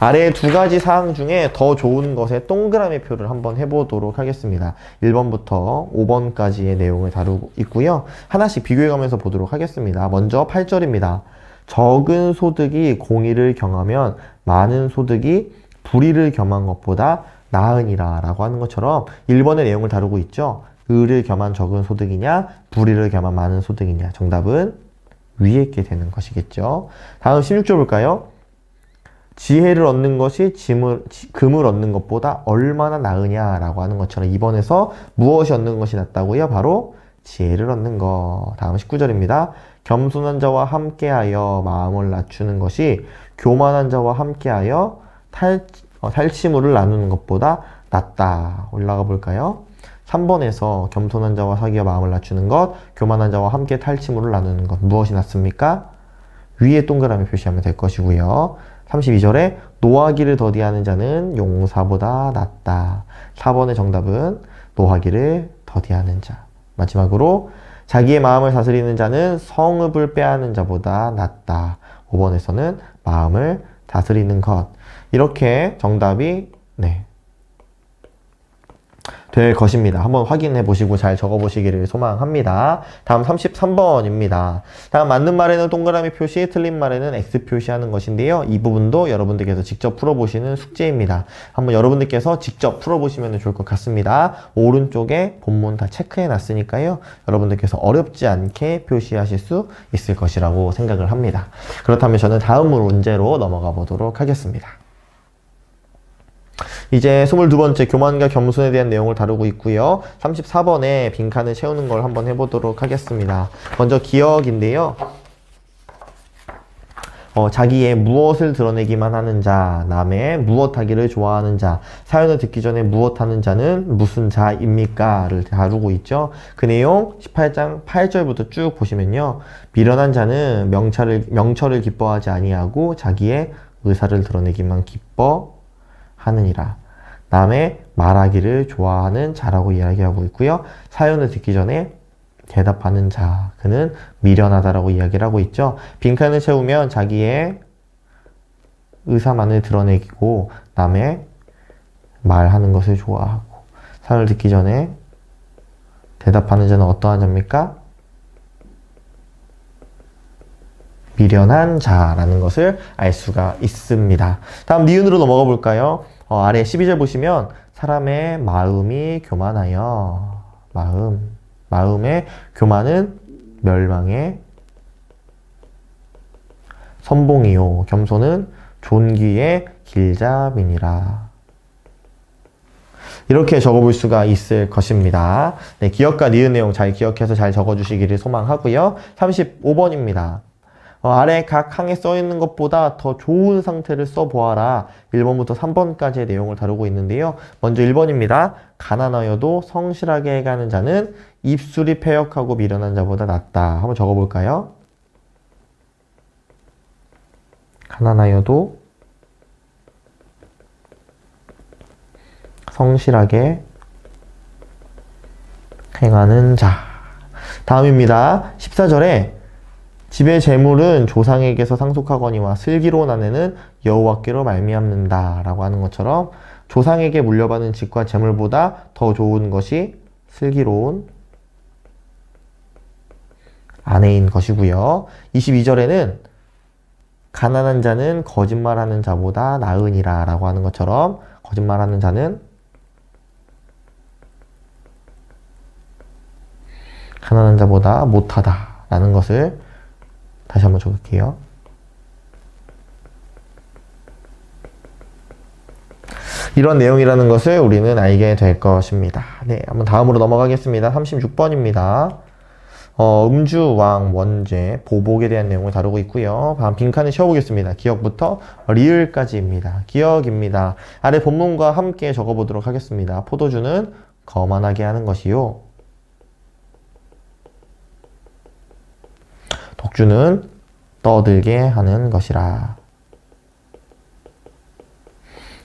[SPEAKER 1] 아래 두 가지 사항 중에 더 좋은 것의 동그라미 표를 한번 해보도록 하겠습니다. 1번부터 5번까지의 내용을 다루고 있고요. 하나씩 비교해가면서 보도록 하겠습니다. 먼저 8절입니다. 적은 소득이 공의를 경하면 많은 소득이 불의를 겸한 것보다 나으니라 라고 하는 것처럼 1번의 내용을 다루고 있죠. 의를 겸한 적은 소득이냐 불의를 겸한 많은 소득이냐. 정답은 위에 있게 되는 것이겠죠. 다음 16절 볼까요? 지혜를 얻는 것이 금을 얻는 것보다 얼마나 나으냐라고 하는 것처럼 2번에서 무엇이 얻는 것이 낫다고요? 바로 지혜를 얻는 것. 다음 19절입니다. 겸손한 자와 함께하여 마음을 낮추는 것이 교만한 자와 함께하여 탈취물을 나누는 것보다 낫다. 올라가 볼까요? 3번에서 겸손한 자와 사귀어 마음을 낮추는 것, 교만한 자와 함께 탈취물을 나누는 것. 무엇이 낫습니까? 위에 동그라미 표시하면 될 것이고요. 32절에 노하기를 더디하는 자는 용사보다 낫다. 4번의 정답은 노하기를 더디하는 자. 마지막으로 자기의 마음을 다스리는 자는 성읍을 빼앗는 자보다 낫다. 5번에서는 마음을 다스리는 것. 이렇게 정답이 될 것입니다. 한번 확인해 보시고 잘 적어 보시기를 소망합니다. 다음 33번입니다. 다음 맞는 말에는 동그라미 표시, 틀린 말에는 X 표시하는 것인데요. 이 부분도 여러분들께서 직접 풀어보시는 숙제입니다. 한번 여러분들께서 직접 풀어보시면 좋을 것 같습니다. 오른쪽에 본문 다 체크해 놨으니까요. 여러분들께서 어렵지 않게 표시하실 수 있을 것이라고 생각을 합니다. 그렇다면 저는 다음 문제로 넘어가 보도록 하겠습니다. 이제 22번째 교만과 겸손에 대한 내용을 다루고 있고요. 34번에 빈칸을 채우는 걸 한번 해보도록 하겠습니다. 먼저 기억인데요. 자기의 무엇을 드러내기만 하는 자, 남의 무엇하기를 좋아하는 자, 사연을 듣기 전에 무엇하는 자는 무슨 자입니까? 를 다루고 있죠. 그 내용 18장 8절부터 쭉 보시면요. 미련한 자는 명철을 기뻐하지 아니하고 자기의 의사를 드러내기만 기뻐하느니라. 남의 말하기를 좋아하는 자라고 이야기하고 있고요. 사연을 듣기 전에 대답하는 자, 그는 미련하다라고 이야기를 하고 있죠. 빈칸을 채우면 자기의 의사만을 드러내고 남의 말하는 것을 좋아하고 사연을 듣기 전에 대답하는 자는 어떠한 자입니까? 미련한 자라는 것을 알 수가 있습니다. 다음 니은으로 넘어가 볼까요? 아래 12절 보시면 사람의 마음이 교만하여 마음의 교만은 멸망의 선봉이요 겸손은 존귀의 길잡이니라. 이렇게 적어볼 수가 있을 것입니다. 네, 기억과 니은 내용 잘 기억해서 잘 적어주시기를 소망하고요. 35번입니다. 아래 각 항에 써있는 것보다 더 좋은 상태를 써보아라. 1번부터 3번까지의 내용을 다루고 있는데요. 먼저 1번입니다. 가난하여도 성실하게 해가는 자는 입술이 패역하고 미련한 자보다 낫다. 한번 적어볼까요? 가난하여도 성실하게 행하는 자. 다음입니다. 14절에 집의 재물은 조상에게서 상속하거니와 슬기로운 아내는 여호와께로 말미암는다 라고 하는 것처럼 조상에게 물려받은 집과 재물보다 더 좋은 것이 슬기로운 아내인 것이고요. 22절에는 가난한 자는 거짓말하는 자보다 나으니라 라고 하는 것처럼 거짓말하는 자는 가난한 자보다 못하다 라는 것을 다시 한번 적을게요. 이런 내용이라는 것을 우리는 알게 될 것입니다. 네, 한번 다음으로 넘어가겠습니다. 36번입니다. 음주, 왕, 원죄, 보복에 대한 내용을 다루고 있고요. 다음 빈칸을 채워보겠습니다. 기억부터 리을까지입니다. 기억입니다. 아래 본문과 함께 적어보도록 하겠습니다. 포도주는 거만하게 하는 것이요. 독주는 떠들게 하는 것이라.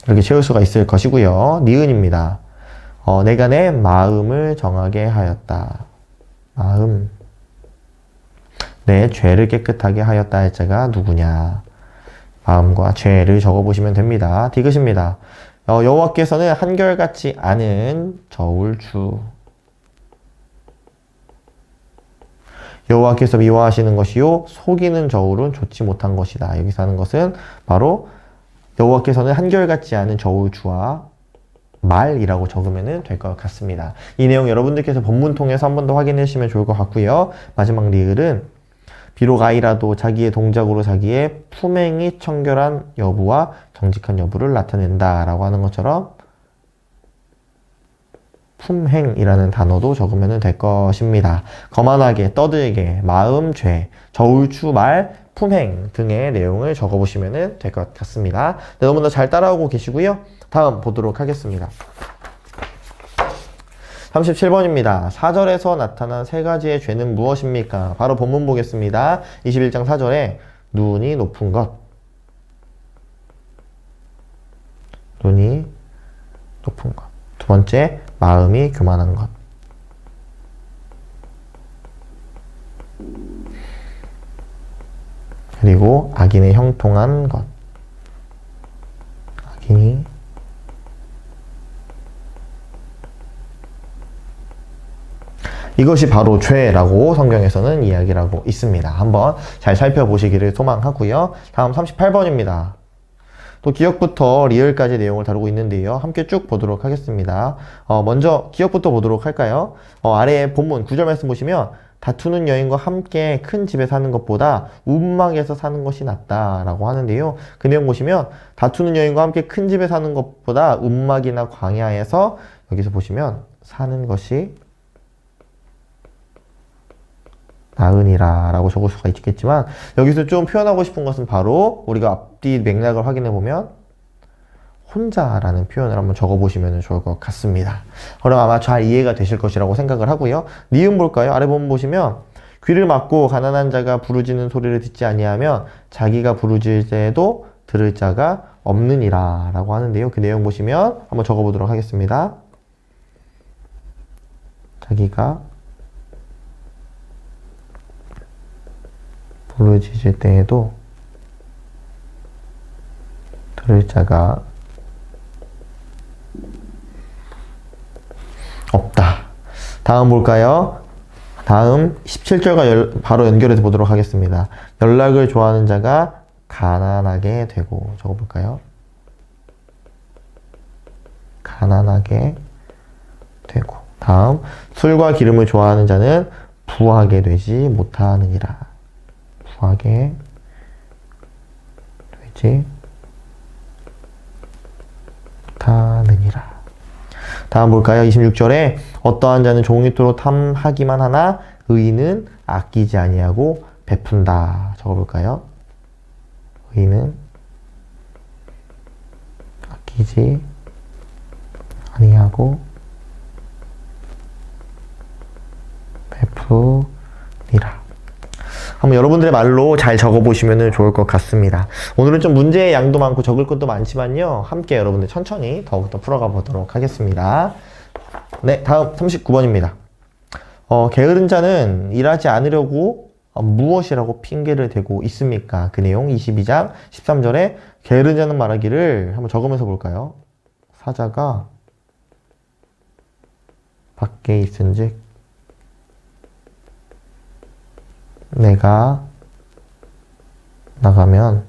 [SPEAKER 1] 이렇게 채울 수가 있을 것이고요. 니은입니다. 내가 내 마음을 정하게 하였다. 마음. 내 죄를 깨끗하게 하였다 할 자가 누구냐. 마음과 죄를 적어보시면 됩니다. 디귿입니다. 여호와께서는 한결같지 않은 저울주. 여호와께서 미워하시는 것이요 속이는 저울은 좋지 못한 것이다. 여기서 하는 것은 바로 여호와께서는 한결같지 않은 저울주와 말이라고 적으면 될 것 같습니다. 이 내용 여러분들께서 본문 통해서 한 번 더 확인해 주시면 좋을 것 같고요. 마지막 리을은 비록 아이라도 자기의 동작으로 자기의 품행이 청결한 여부와 정직한 여부를 나타낸다 라고 하는 것처럼 품행이라는 단어도 적으면 될 것입니다. 거만하게, 떠들게, 마음, 죄, 저울추, 말, 품행 등의 내용을 적어보시면 될 것 같습니다. 네, 너무나 잘 따라오고 계시고요. 다음 보도록 하겠습니다. 37번입니다. 4절에서 나타난 세 가지의 죄는 무엇입니까? 바로 본문 보겠습니다. 21장 4절에 눈이 높은 것. 눈이 높은 것. 두 번째, 마음이 교만한 것. 그리고 악인의 형통한 것. 악인이 이것이 바로 죄라고 성경에서는 이야기를 하고 있습니다. 한번 잘 살펴보시기를 소망하고요. 다음 38번입니다. 또 기억부터 리을까지 내용을 다루고 있는데요. 함께 쭉 보도록 하겠습니다. 먼저 기억부터 보도록 할까요? 아래에 본문 9절 말씀 보시면 다투는 여인과 함께 큰 집에 사는 것보다 움막에서 사는 것이 낫다라고 하는데요. 그 내용 보시면 다투는 여인과 함께 큰 집에 사는 것보다 움막이나 광야에서 여기서 보시면 사는 것이 나으니라 라고 적을 수가 있겠지만 여기서 좀 표현하고 싶은 것은 바로 우리가 앞뒤 맥락을 확인해 보면 혼자라는 표현을 한번 적어보시면 좋을 것 같습니다. 그럼 아마 잘 이해가 되실 것이라고 생각을 하고요. 니은 볼까요? 아래 부분 보시면 귀를 막고 가난한 자가 부르짖는 소리를 듣지 아니하면 자기가 부르짖을 때에도 들을 자가 없느니라 라고 하는데요. 그 내용 보시면 한번 적어보도록 하겠습니다. 자기가 부르짖을 때에도 들을 자가 없다. 다음 볼까요? 다음 17절과 바로 연결해서 보도록 하겠습니다. 연락을 좋아하는 자가 가난하게 되고 적어볼까요? 가난하게 되고 다음 술과 기름을 좋아하는 자는 부하게 되지 못하느니라. 부하게 되지 못하느니라. 다음 볼까요? 26절에 어떠한 자는 종이토록 탐하기만 하나 의인은 아끼지 아니하고 베푼다. 적어볼까요? 의인은 아끼지 아니하고 베푸니라. 한번 여러분들의 말로 잘 적어보시면 좋을 것 같습니다. 오늘은 좀 문제의 양도 많고 적을 것도 많지만요. 함께 여러분들 천천히 더욱더 풀어가 보도록 하겠습니다. 네, 다음 39번입니다. 게으른 자는 일하지 않으려고 무엇이라고 핑계를 대고 있습니까? 그 내용 22장 13절에 게으른 자는 말하기를 한번 적으면서 볼까요? 사자가 밖에 있은즉 내가 나가면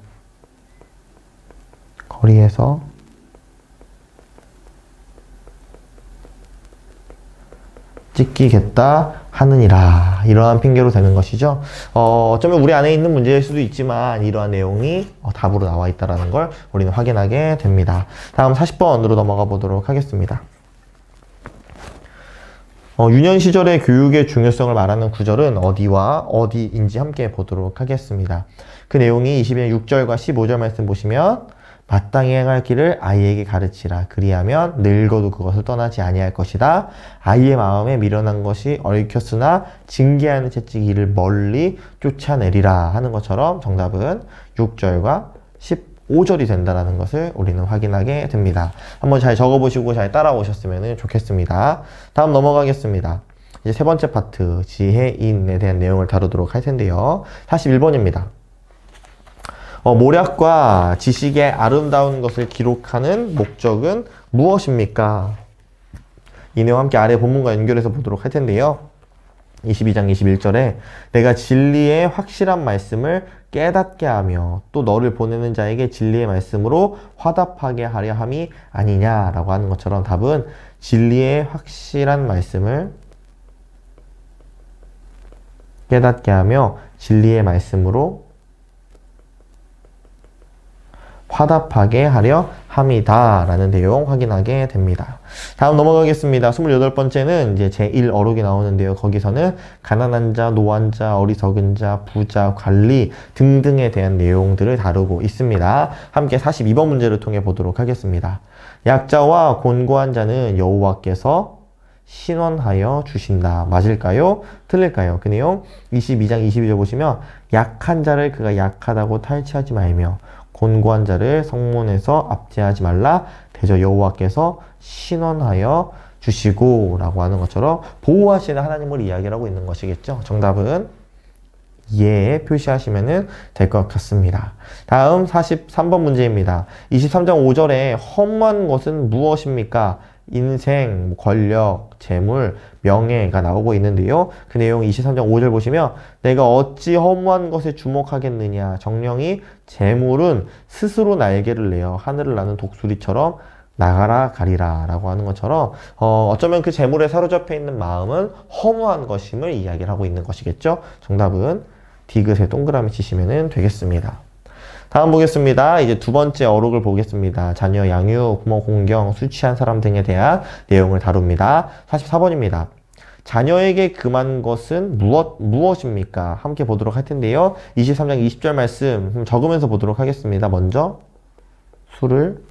[SPEAKER 1] 거리에서 찢기겠다 하느니라. 이러한 핑계로 되는 것이죠. 어쩌면 우리 안에 있는 문제일 수도 있지만 이러한 내용이 답으로 나와 있다는 걸 우리는 확인하게 됩니다. 다음 40번으로 넘어가 보도록 하겠습니다. 유년 시절의 교육의 중요성을 말하는 구절은 어디와 어디인지 함께 보도록 하겠습니다. 그 내용이 22년 6절과 15절 말씀 보시면 마땅히 행할 길을 아이에게 가르치라. 그리하면 늙어도 그것을 떠나지 아니할 것이다. 아이의 마음에 미련한 것이 얽혔으나 징계하는 채찍이 이를 멀리 쫓아내리라 하는 것처럼 정답은 6절과 15절이 된다는 것을 우리는 확인하게 됩니다. 한번 잘 적어보시고 잘 따라오셨으면 좋겠습니다. 다음 넘어가겠습니다. 이제 세 번째 파트 지혜인에 대한 내용을 다루도록 할 텐데요. 41번입니다. 모략과 지식의 아름다운 것을 기록하는 목적은 무엇입니까? 이 내용 함께 아래 본문과 연결해서 보도록 할 텐데요. 22장 21절에 내가 진리의 확실한 말씀을 깨닫게 하며 또 너를 보내는 자에게 진리의 말씀으로 화답하게 하려 함이 아니냐라고 하는 것처럼 답은 진리의 확실한 말씀을 깨닫게 하며 진리의 말씀으로 화답하게 하려 함이다 라는 내용 확인하게 됩니다. 다음 넘어가겠습니다. 28번째는 이제 제1어록이 나오는데요. 거기서는 가난한 자, 노한 자, 어리석은 자, 부자, 관리 등등에 대한 내용들을 다루고 있습니다. 함께 42번 문제를 통해 보도록 하겠습니다. 약자와 곤고한 자는 여호와께서 신원하여 주신다. 맞을까요? 틀릴까요? 그 내용 22장 22절 보시면 약한 자를 그가 약하다고 탈취하지 말며 곤고한 자를 성문에서 압제하지 말라. 대저 여호와께서 신원하여 주시고 라고 하는 것처럼 보호하시는 하나님을 이야기를 하고 있는 것이겠죠. 정답은 예 표시하시면 될 것 같습니다. 다음 43번 문제입니다. 23장 5절에 험한 것은 무엇입니까? 인생, 권력, 재물, 명예가 나오고 있는데요. 그 내용 23장 5절 보시면 내가 어찌 허무한 것에 주목하겠느냐. 정령이 재물은 스스로 날개를 내어 하늘을 나는 독수리처럼 나가라 가리라 라고 하는 것처럼 어쩌면 그 재물에 사로잡혀 있는 마음은 허무한 것임을 이야기를 하고 있는 것이겠죠. 정답은 디귿에 동그라미 치시면 되겠습니다. 다음 보겠습니다. 이제 두 번째 어록을 보겠습니다. 자녀 양육, 부모 공경, 술 취한 사람 등에 대한 내용을 다룹니다. 44번입니다. 자녀에게 금한 것은 무엇입니까? 함께 보도록 할 텐데요. 23장 20절 말씀 적으면서 보도록 하겠습니다. 먼저 술을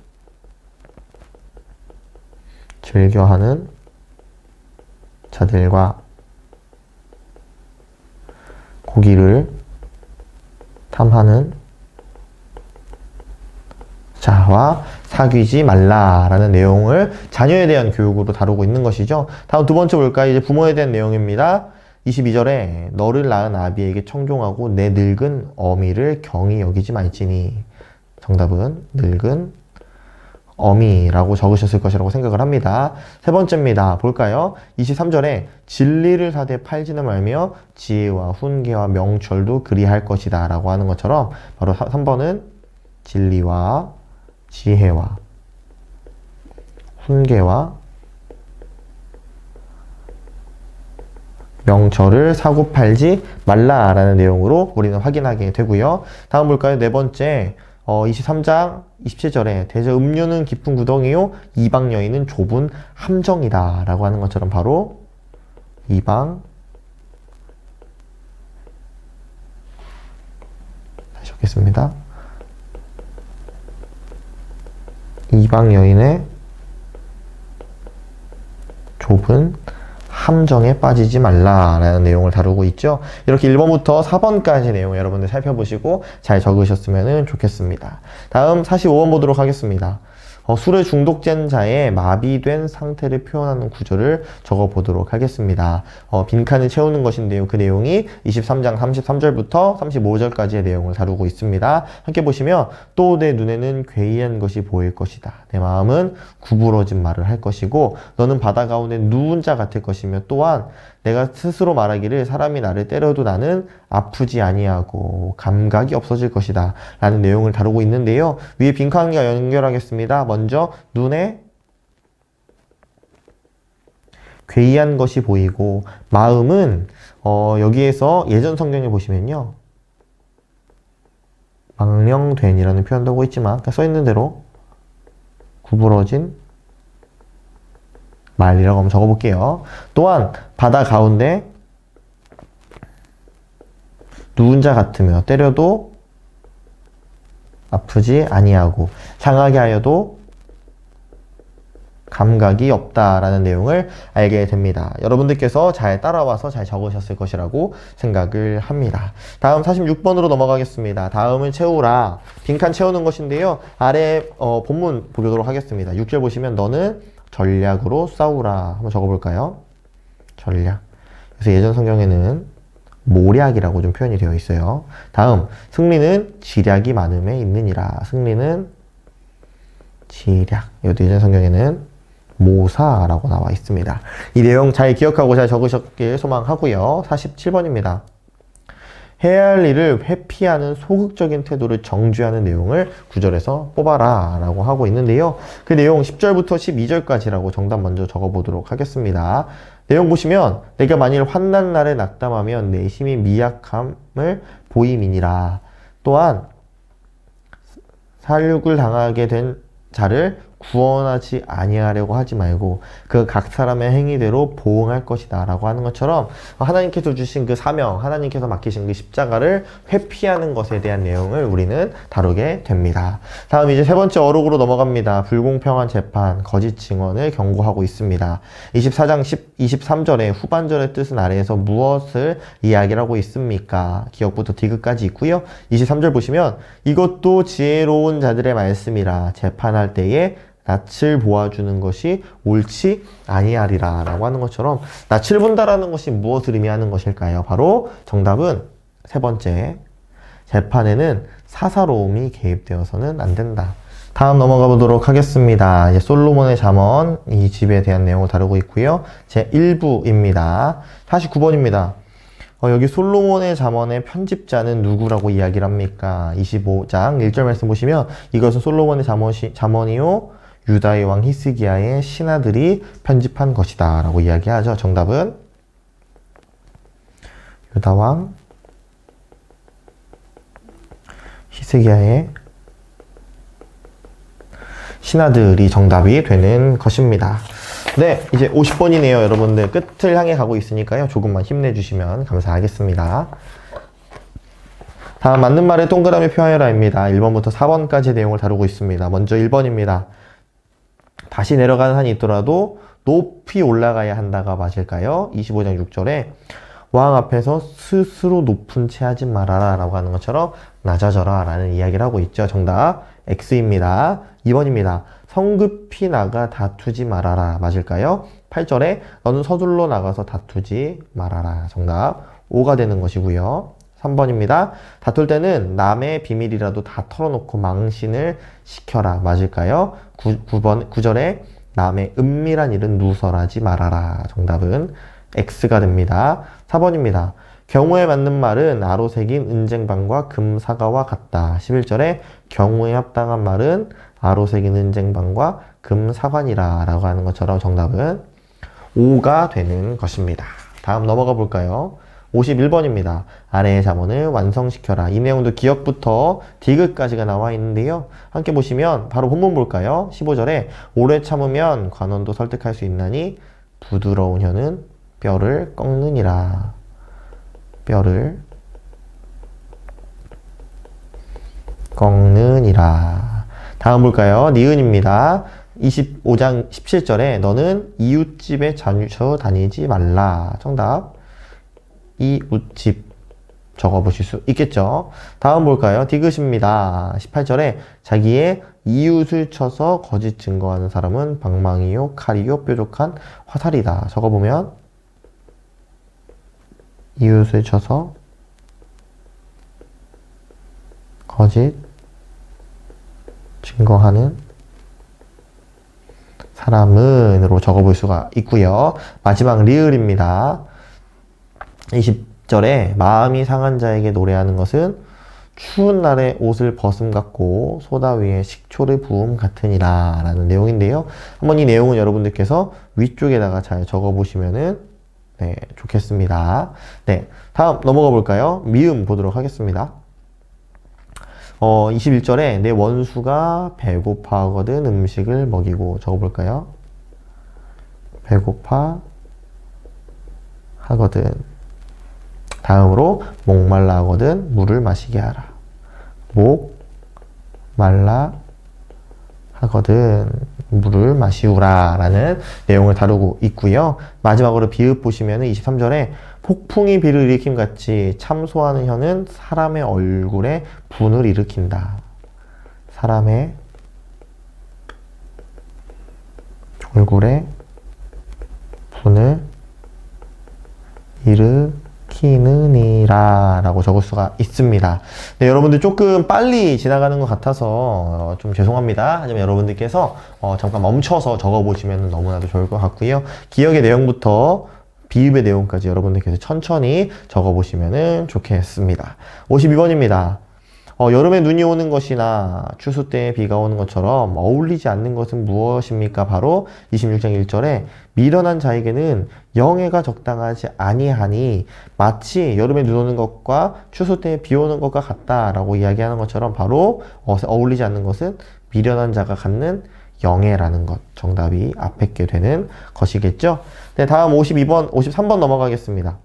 [SPEAKER 1] 즐겨하는 자들과 고기를 탐하는 자와 사귀지 말라라는 내용을 자녀에 대한 교육으로 다루고 있는 것이죠. 다음 두 번째 볼까요? 이제 부모에 대한 내용입니다. 22절에 너를 낳은 아비에게 청종하고 내 늙은 어미를 경히 여기지 말지니. 정답은 늙은 어미라고 적으셨을 것이라고 생각을 합니다. 세 번째입니다. 볼까요? 23절에 진리를 사되 팔지는 말며 지혜와 훈계와 명철도 그리할 것이다 라고 하는 것처럼 바로 3번은 진리와 지혜와 훈계와 명철을 사고 팔지 말라라는 내용으로 우리는 확인하게 되고요. 다음 볼까요? 네 번째 23장 27절에 대저 음료는 깊은 구덩이요 이방 여인은 좁은 함정이다 라고 하는 것처럼 바로 이방 다시 적겠습니다. 이방 여인의 좁은 함정에 빠지지 말라라는 내용을 다루고 있죠. 이렇게 1번부터 4번까지 내용을 여러분들 살펴보시고 잘 적으셨으면 좋겠습니다. 다음 45번 보도록 하겠습니다. 술에 중독된 자의 마비된 상태를 표현하는 구절을 적어보도록 하겠습니다. 빈칸을 채우는 것인데요. 그 내용이 23장 33절부터 35절까지의 내용을 다루고 있습니다. 함께 보시면 또 내 눈에는 괴이한 것이 보일 것이다. 내 마음은 구부러진 말을 할 것이고 너는 바다 가운데 누운 자 같을 것이며 또한 내가 스스로 말하기를 사람이 나를 때려도 나는 아프지 아니하고 감각이 없어질 것이다 라는 내용을 다루고 있는데요. 위에 빈칸과 연결하겠습니다. 먼저 눈에 괴이한 것이 보이고 마음은 여기에서 예전 성경에 보시면요. 망령된이라는 표현도 하고 있지만 써있는 대로 구부러진 말이라고 한번 적어볼게요. 또한 바다 가운데 누운 자 같으며 때려도 아프지 아니하고 상하게 하여도 감각이 없다라는 내용을 알게 됩니다. 여러분들께서 잘 따라와서 잘 적으셨을 것이라고 생각을 합니다. 다음 46번으로 넘어가겠습니다. 다음은 채우라. 빈칸 채우는 것인데요. 아래 본문 보도록 하겠습니다. 6절 보시면 너는 전략으로 싸우라. 한번 적어볼까요? 전략. 그래서 예전 성경에는 모략이라고 좀 표현이 되어 있어요. 다음 승리는 지략이 많음에 있느니라. 승리는 지략. 이것도 예전 성경에는 모사라고 나와 있습니다. 이 내용 잘 기억하고 잘 적으셨길 소망하고요. 47번입니다. 해야 할 일을 회피하는 소극적인 태도를 정죄하는 내용을 구절에서 뽑아라 라고 하고 있는데요. 그 내용 10절부터 12절까지라고 정답 먼저 적어보도록 하겠습니다. 내용 보시면 내가 만일 환난 날에 낙담하면 내 힘이 미약함을 보임이니라. 또한 살육을 당하게 된 자를 구원하지 아니하려고 하지 말고 그 각 사람의 행위대로 보응할 것이다 라고 하는 것처럼 하나님께서 주신 그 사명, 하나님께서 맡기신 그 십자가를 회피하는 것에 대한 내용을 우리는 다루게 됩니다. 다음 이제 세 번째 어록으로 넘어갑니다. 불공평한 재판, 거짓 증언을 경고하고 있습니다. 24장 23절의 후반절의 뜻은 아래에서 무엇을 이야기를 하고 있습니까? 기역부터 디귿까지 있고요. 23절 보시면 이것도 지혜로운 자들의 말씀이라 재판할 때에 낯을 보아주는 것이 옳지 아니하리라 라고 하는 것처럼 낯을 본다라는 것이 무엇을 의미하는 것일까요? 바로 정답은 세 번째, 재판에는 사사로움이 개입되어서는 안 된다. 다음 넘어가 보도록 하겠습니다. 이제 솔로몬의 잠언 이 집에 대한 내용을 다루고 있고요. 제 1부입니다. 49번입니다. 여기 솔로몬의 잠언의 편집자는 누구라고 이야기를 합니까? 25장 1절 말씀 보시면 이것은 솔로몬의 잠언이요 유다의 왕 히스기야의 신하들이 편집한 것이다 라고 이야기하죠. 정답은 유다 왕 히스기야의 신하들이 정답이 되는 것입니다. 네, 이제 50번이네요. 여러분들 끝을 향해 가고 있으니까요. 조금만 힘내주시면 감사하겠습니다. 다음 맞는 말에 동그라미 표하여라입니다. 1번부터 4번까지 내용을 다루고 있습니다. 먼저 1번입니다. 다시 내려가는 한이 있더라도 높이 올라가야 한다가 맞을까요? 25장 6절에 왕 앞에서 스스로 높은 채 하지 말아라 라고 하는 것처럼 낮아져라 라는 이야기를 하고 있죠. 정답 X입니다. 2번입니다. 성급히 나가 다투지 말아라 맞을까요? 8절에 너는 서둘러 나가서 다투지 말아라. 정답 O가 되는 것이고요. 3번입니다. 다툴 때는 남의 비밀이라도 다 털어놓고 망신을 시켜라 맞을까요? 9절에 남의 은밀한 일은 누설하지 말아라. 정답은 X가 됩니다. 4번입니다. 경우에 맞는 말은 아로 새긴 은쟁반과 금사과와 같다. 11절에 경우에 합당한 말은 아로 새긴 은쟁반과 금사관이라 라고 하는 것처럼 정답은 5가 되는 것입니다. 다음 넘어가 볼까요? 51번입니다. 아래의 잠언을 완성시켜라. 이 내용도 기역부터 디귿까지가 나와 있는데요. 함께 보시면 바로 본문 볼까요? 15절에 오래 참으면 관원도 설득할 수 있나니 부드러운 혀는 뼈를 꺾느니라. 뼈를 꺾느니라. 다음 볼까요? 니은입니다. 25장 17절에 너는 이웃집에 자주 다니지 말라. 정답 이웃집 적어보실 수 있겠죠. 다음 볼까요? 디귿입니다. 18절에 자기의 이웃을 쳐서 거짓 증거하는 사람은 방망이요 칼이요 뾰족한 화살이다. 적어보면 이웃을 쳐서 거짓 증거하는 사람은으로 적어볼 수가 있고요. 마지막 리을입니다. 20절에 마음이 상한 자에게 노래하는 것은 추운 날에 옷을 벗음 같고 소다 위에 식초를 부음 같으니라 라는 내용인데요. 한번 이 내용은 여러분들께서 위쪽에다가 잘 적어보시면은 네, 좋겠습니다. 네, 다음 넘어가 볼까요? 미음 보도록 하겠습니다. 21절에 내 원수가 배고파 하거든 음식을 먹이고 적어볼까요? 배고파 하거든. 다음으로 목말라 하거든 물을 마시게 하라. 목 말라 하거든 물을 마시우라 라는 내용을 다루고 있고요. 마지막으로 비읍 보시면 23절에 폭풍이 비를 일으킴 같이 참소하는 혀는 사람의 얼굴에 분을 일으킨다. 사람의 얼굴에 분을 일으키느니라 라고 적을 수가 있습니다. 네, 여러분들 조금 빨리 지나가는 것 같아서 좀 죄송합니다. 하지만 여러분들께서 잠깐 멈춰서 적어보시면 너무나도 좋을 것 같고요. 기억의 내용부터 비읍의 내용까지 여러분들께서 천천히 적어보시면 좋겠습니다. 52번입니다. 여름에 눈이 오는 것이나 추수 때에 비가 오는 것처럼 어울리지 않는 것은 무엇입니까? 바로 26장 1절에 미련한 자에게는 영예가 적당하지 아니하니 마치 여름에 눈 오는 것과 추수 때에 비 오는 것과 같다라고 이야기하는 것처럼 바로 어울리지 않는 것은 미련한 자가 갖는 영예라는 것. 정답이 앞에 게 되는 것이겠죠. 네, 다음 53번 넘어가겠습니다.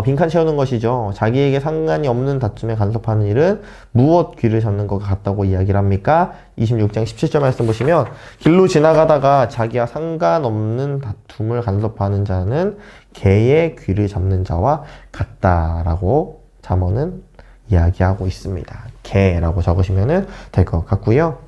[SPEAKER 1] 빈칸 채우는 것이죠. 자기에게 상관이 없는 다툼에 간섭하는 일은 무엇 귀를 잡는 것 같다고 이야기를 합니까? 26장 17절 말씀 보시면 길로 지나가다가 자기와 상관없는 다툼을 간섭하는 자는 개의 귀를 잡는 자와 같다라고 잠언은 이야기하고 있습니다. 개라고 적으시면 될 것 같고요.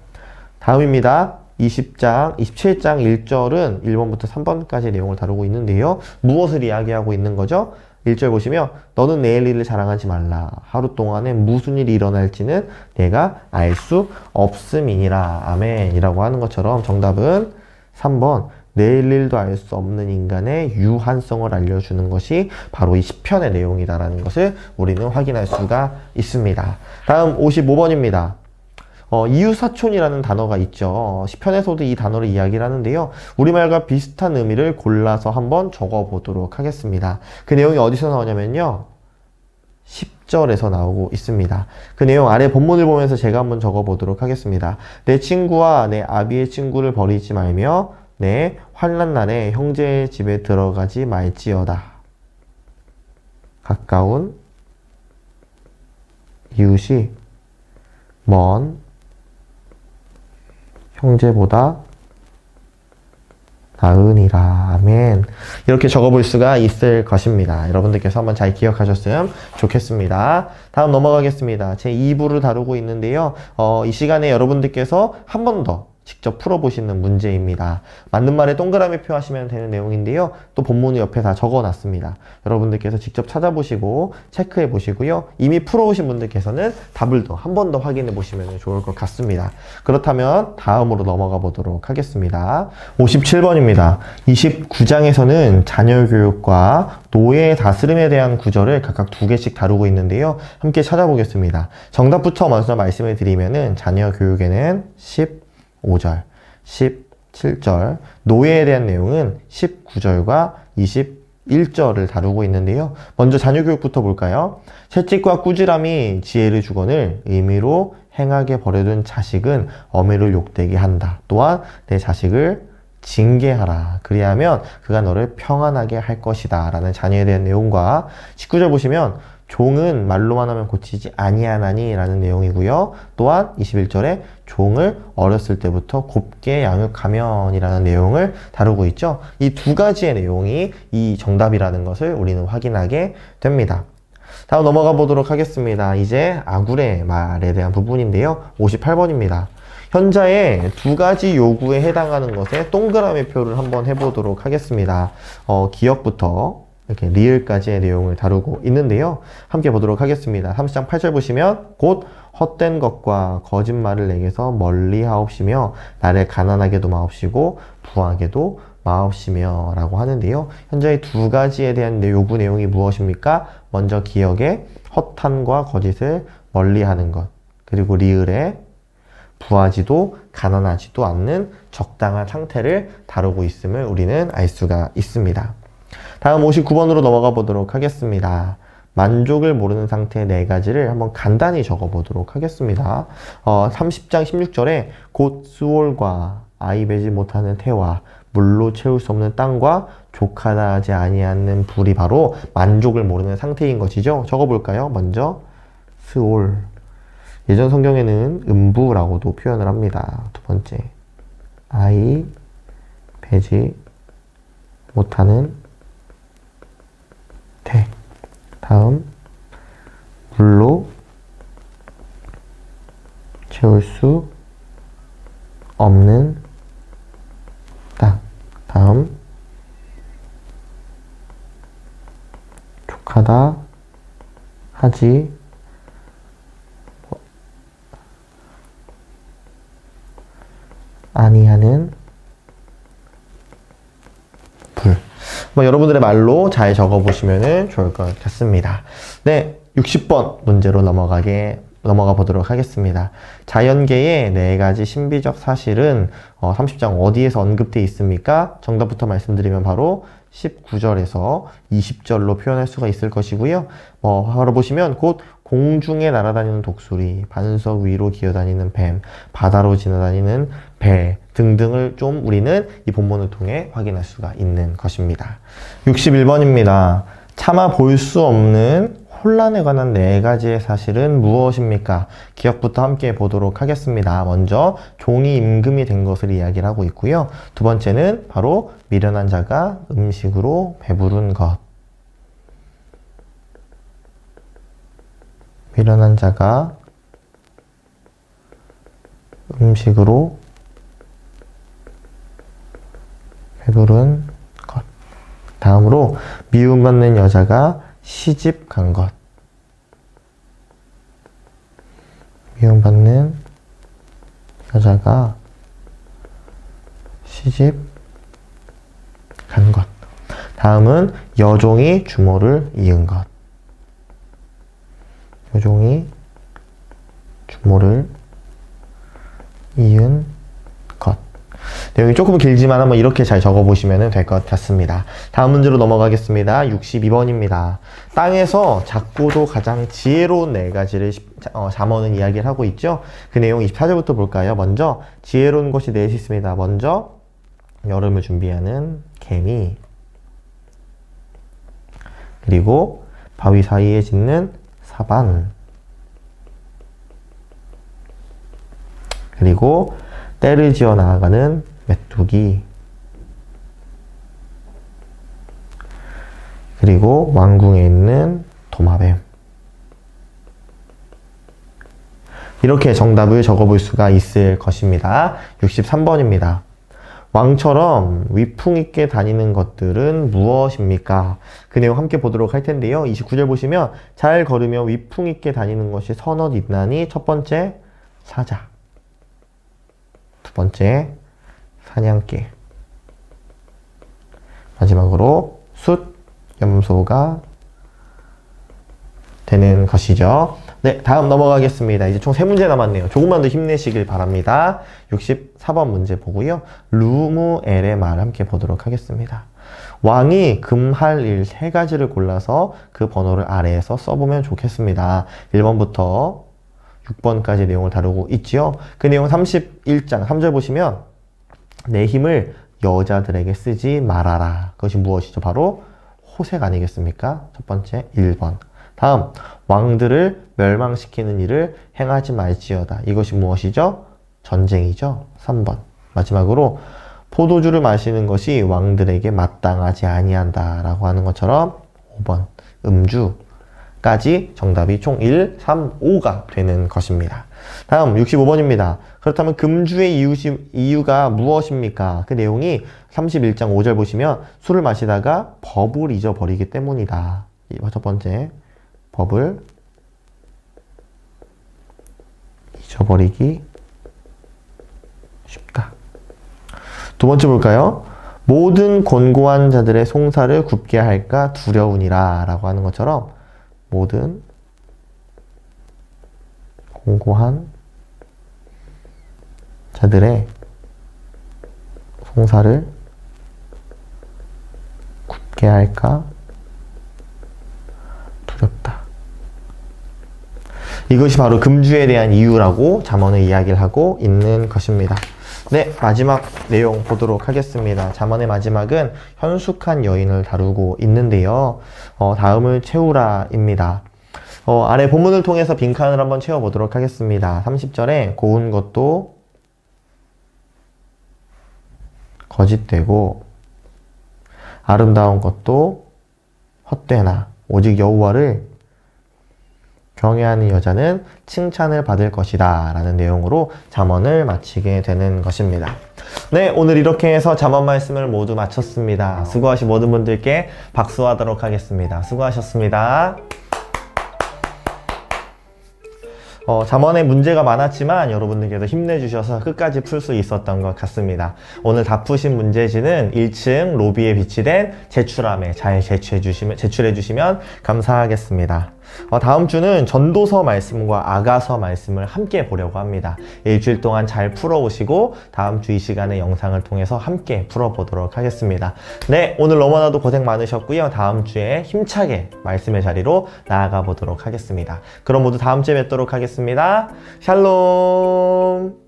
[SPEAKER 1] 다음입니다. 27장 1절은 1번부터 3번까지 내용을 다루고 있는데요. 무엇을 이야기하고 있는 거죠? 1절 보시면 너는 내일 일을 자랑하지 말라. 하루 동안에 무슨 일이 일어날지는 내가 알 수 없음이니라. 아멘. 이라고 하는 것처럼 정답은 3번 내일 일도 알 수 없는 인간의 유한성을 알려주는 것이 바로 이 시편의 내용이다라는 것을 우리는 확인할 수가 있습니다. 다음 55번입니다. 이웃사촌이라는 단어가 있죠. 시편에서도 이 단어를 이야기를 하는데요. 우리말과 비슷한 의미를 골라서 한번 적어보도록 하겠습니다. 그 내용이 어디서 나오냐면요. 10절에서 나오고 있습니다. 그 내용 아래 본문을 보면서 제가 한번 적어보도록 하겠습니다. 내 친구와 내 아비의 친구를 버리지 말며 내 환난 날에 형제의 집에 들어가지 말지어다. 가까운 이웃이 먼 형제보다 나으니라. 아멘. 이렇게 적어볼 수가 있을 것입니다. 여러분들께서 한번 잘 기억하셨으면 좋겠습니다. 다음 넘어가겠습니다. 제 2부를 다루고 있는데요. 이 시간에 여러분들께서 한 번 더 직접 풀어보시는 문제입니다. 맞는 말에 동그라미 표하시면 되는 내용인데요. 또 본문을 옆에 다 적어놨습니다. 여러분들께서 직접 찾아보시고 체크해 보시고요. 이미 풀어오신 분들께서는 답을 더 한 번 더 확인해 보시면 좋을 것 같습니다. 그렇다면 다음으로 넘어가 보도록 하겠습니다. 57번입니다. 29장에서는 자녀 교육과 노예의 다스림에 대한 구절을 각각 2개씩 다루고 있는데요. 함께 찾아보겠습니다. 정답부터 먼저 말씀을 드리면은 자녀 교육에는 15절, 17절, 노예에 대한 내용은 19절과 21절을 다루고 있는데요. 먼저 자녀교육부터 볼까요? 채찍과 꾸지람이 지혜를 주거늘 의미로 행하게 버려둔 자식은 어미를 욕되게 한다. 또한 내 자식을 징계하라. 그리하면 그가 너를 평안하게 할 것이다. 라는 자녀에 대한 내용과 19절 보시면 종은 말로만 하면 고치지 아니하나니 라는 내용이고요. 또한 21절에 종을 어렸을 때부터 곱게 양육하면 이라는 내용을 다루고 있죠. 이 2가지의 내용이 이 정답이라는 것을 우리는 확인하게 됩니다. 다음 넘어가 보도록 하겠습니다. 이제 아굴의 말에 대한 부분인데요. 58번입니다. 현자의 2가지 요구에 해당하는 것에 동그라미 표를 한번 해보도록 하겠습니다. 기억부터 이렇게 리을까지의 내용을 다루고 있는데요. 함께 보도록 하겠습니다. 30장 8절 보시면 곧 헛된 것과 거짓말을 내게서 멀리 하옵시며 나를 가난하게도 마옵시고 부하게도 마옵시며 라고 하는데요. 현재의 2가지에 대한 요구 내용이 무엇입니까? 먼저 기억에 허탄과 거짓을 멀리하는 것, 그리고 리을에 부하지도 가난하지도 않는 적당한 상태를 다루고 있음을 우리는 알 수가 있습니다. 다음 59번으로 넘어가 보도록 하겠습니다. 만족을 모르는 상태의 4가지를 한번 간단히 적어 보도록 하겠습니다. 30장 16절에 곧 수월과 아이 베지 못하는 태와 물로 채울 수 없는 땅과 족하다 하지 아니하는 불이 바로 만족을 모르는 상태인 것이죠. 적어 볼까요? 먼저 스올. 예전 성경에는 음부라고도 표현을 합니다. 2번째 아이 베지 못하는 태. 다음 물로 채울 수 없는 땅. 다음 족하다 하지 아니하는 불. 여러분들의 말로 잘 적어보시면 좋을 것 같습니다. 네, 60번 문제로 넘어가 보도록 하겠습니다. 자연계의 4가지 신비적 사실은 30장 어디에서 언급되어 있습니까? 정답부터 말씀드리면 바로 19절에서 20절로 표현할 수가 있을 것이고요. 바로 보시면 곧 공중에 날아다니는 독수리, 반석 위로 기어다니는 뱀, 바다로 지나다니는 배 등등을 좀 우리는 이 본문을 통해 확인할 수가 있는 것입니다. 61번입니다. 차마 볼 수 없는 혼란에 관한 4가지의 사실은 무엇입니까? 기억부터 함께 보도록 하겠습니다. 먼저 종이 임금이 된 것을 이야기를 하고 있고요. 2번째는 바로 미련한 자가 음식으로 배부른 것. 미련한 자가 음식으로 배부른 것. 다음으로 미움받는 여자가 시집 간 것. 미움받는 여자가 시집 간 것. 다음은 여종이 주모를 이은 것. 여종이 주모를 이은 것. 내용이 조금 길지만 한번 이렇게 잘 적어보시면 될 것 같습니다. 다음 문제로 넘어가겠습니다. 62번입니다. 땅에서 작고도 가장 지혜로운 4가지를 잠언은 이야기를 하고 있죠. 그 내용 24절부터 볼까요? 먼저 지혜로운 것이 넷이 있습니다. 먼저 여름을 준비하는 개미, 그리고 바위 사이에 짓는 사반, 그리고 때를 지어 나아가는 메뚜기, 그리고 왕궁에 있는 도마뱀. 이렇게 정답을 적어볼 수가 있을 것입니다. 63번입니다. 왕처럼 위풍 있게 다니는 것들은 무엇입니까? 그 내용 함께 보도록 할 텐데요. 29절 보시면 잘 걸으며 위풍 있게 다니는 것이 서너 있나니 첫 번째 사자, 두 번째 사냥개, 마지막으로 숫, 염소가 되는 것이죠. 네, 다음 넘어가겠습니다. 이제 총 3문제 남았네요. 조금만 더 힘내시길 바랍니다. 64번 문제 보고요. 루무엘의 말 함께 보도록 하겠습니다. 왕이 금할 일 3가지를 골라서 그 번호를 아래에서 써보면 좋겠습니다. 1번부터 6번까지 내용을 다루고 있지요. 그 내용 31장 3절 보시면 내 힘을 여자들에게 쓰지 말아라. 그것이 무엇이죠? 바로 호색 아니겠습니까? 첫 번째 1번. 다음, 왕들을 멸망시키는 일을 행하지 말지어다. 이것이 무엇이죠? 전쟁이죠. 3번. 마지막으로 포도주를 마시는 것이 왕들에게 마땅하지 아니한다 라고 하는 것처럼 5번 음주까지 정답이 총 1, 3, 5가 되는 것입니다. 다음 65번입니다. 그렇다면 금주의 이유가 무엇입니까? 그 내용이 31장 5절 보시면 술을 마시다가 법을 잊어버리기 때문이다. 첫 번째, 법을 잊어버리기 쉽다. 두 번째 볼까요? 모든 곤고한 자들의 송사를 굽게 할까 두려우니라 라고 하는 것처럼 모든 곤고한 자들의 송사를 굽게 할까 두렵다. 이것이 바로 금주에 대한 이유라고 잠언은 이야기를 하고 있는 것입니다. 네, 마지막 내용 보도록 하겠습니다. 잠언의 마지막은 현숙한 여인을 다루고 있는데요. 다음을 채우라입니다. 아래 본문을 통해서 빈칸을 한번 채워보도록 하겠습니다. 30절에 고운 것도 거짓되고 아름다운 것도 헛되나 오직 여호와를 경외하는 여자는 칭찬을 받을 것이다 라는 내용으로 잠언을 마치게 되는 것입니다. 네, 오늘 이렇게 해서 잠언 말씀을 모두 마쳤습니다. 수고하신 모든 분들께 박수하도록 하겠습니다. 수고하셨습니다. 잠언에 문제가 많았지만 여러분들께서 힘내주셔서 끝까지 풀 수 있었던 것 같습니다. 오늘 다 푸신 문제지는 1층 로비에 비치된 제출함에 잘 제출해 주시면 감사하겠습니다. 다음 주는 전도서 말씀과 아가서 말씀을 함께 보려고 합니다. 일주일 동안 잘 풀어오시고 다음 주 이 시간에 영상을 통해서 함께 풀어보도록 하겠습니다. 네, 오늘 너무나도 고생 많으셨고요. 다음 주에 힘차게 말씀의 자리로 나아가 보도록 하겠습니다. 그럼 모두 다음 주에 뵙도록 하겠습니다. 샬롬.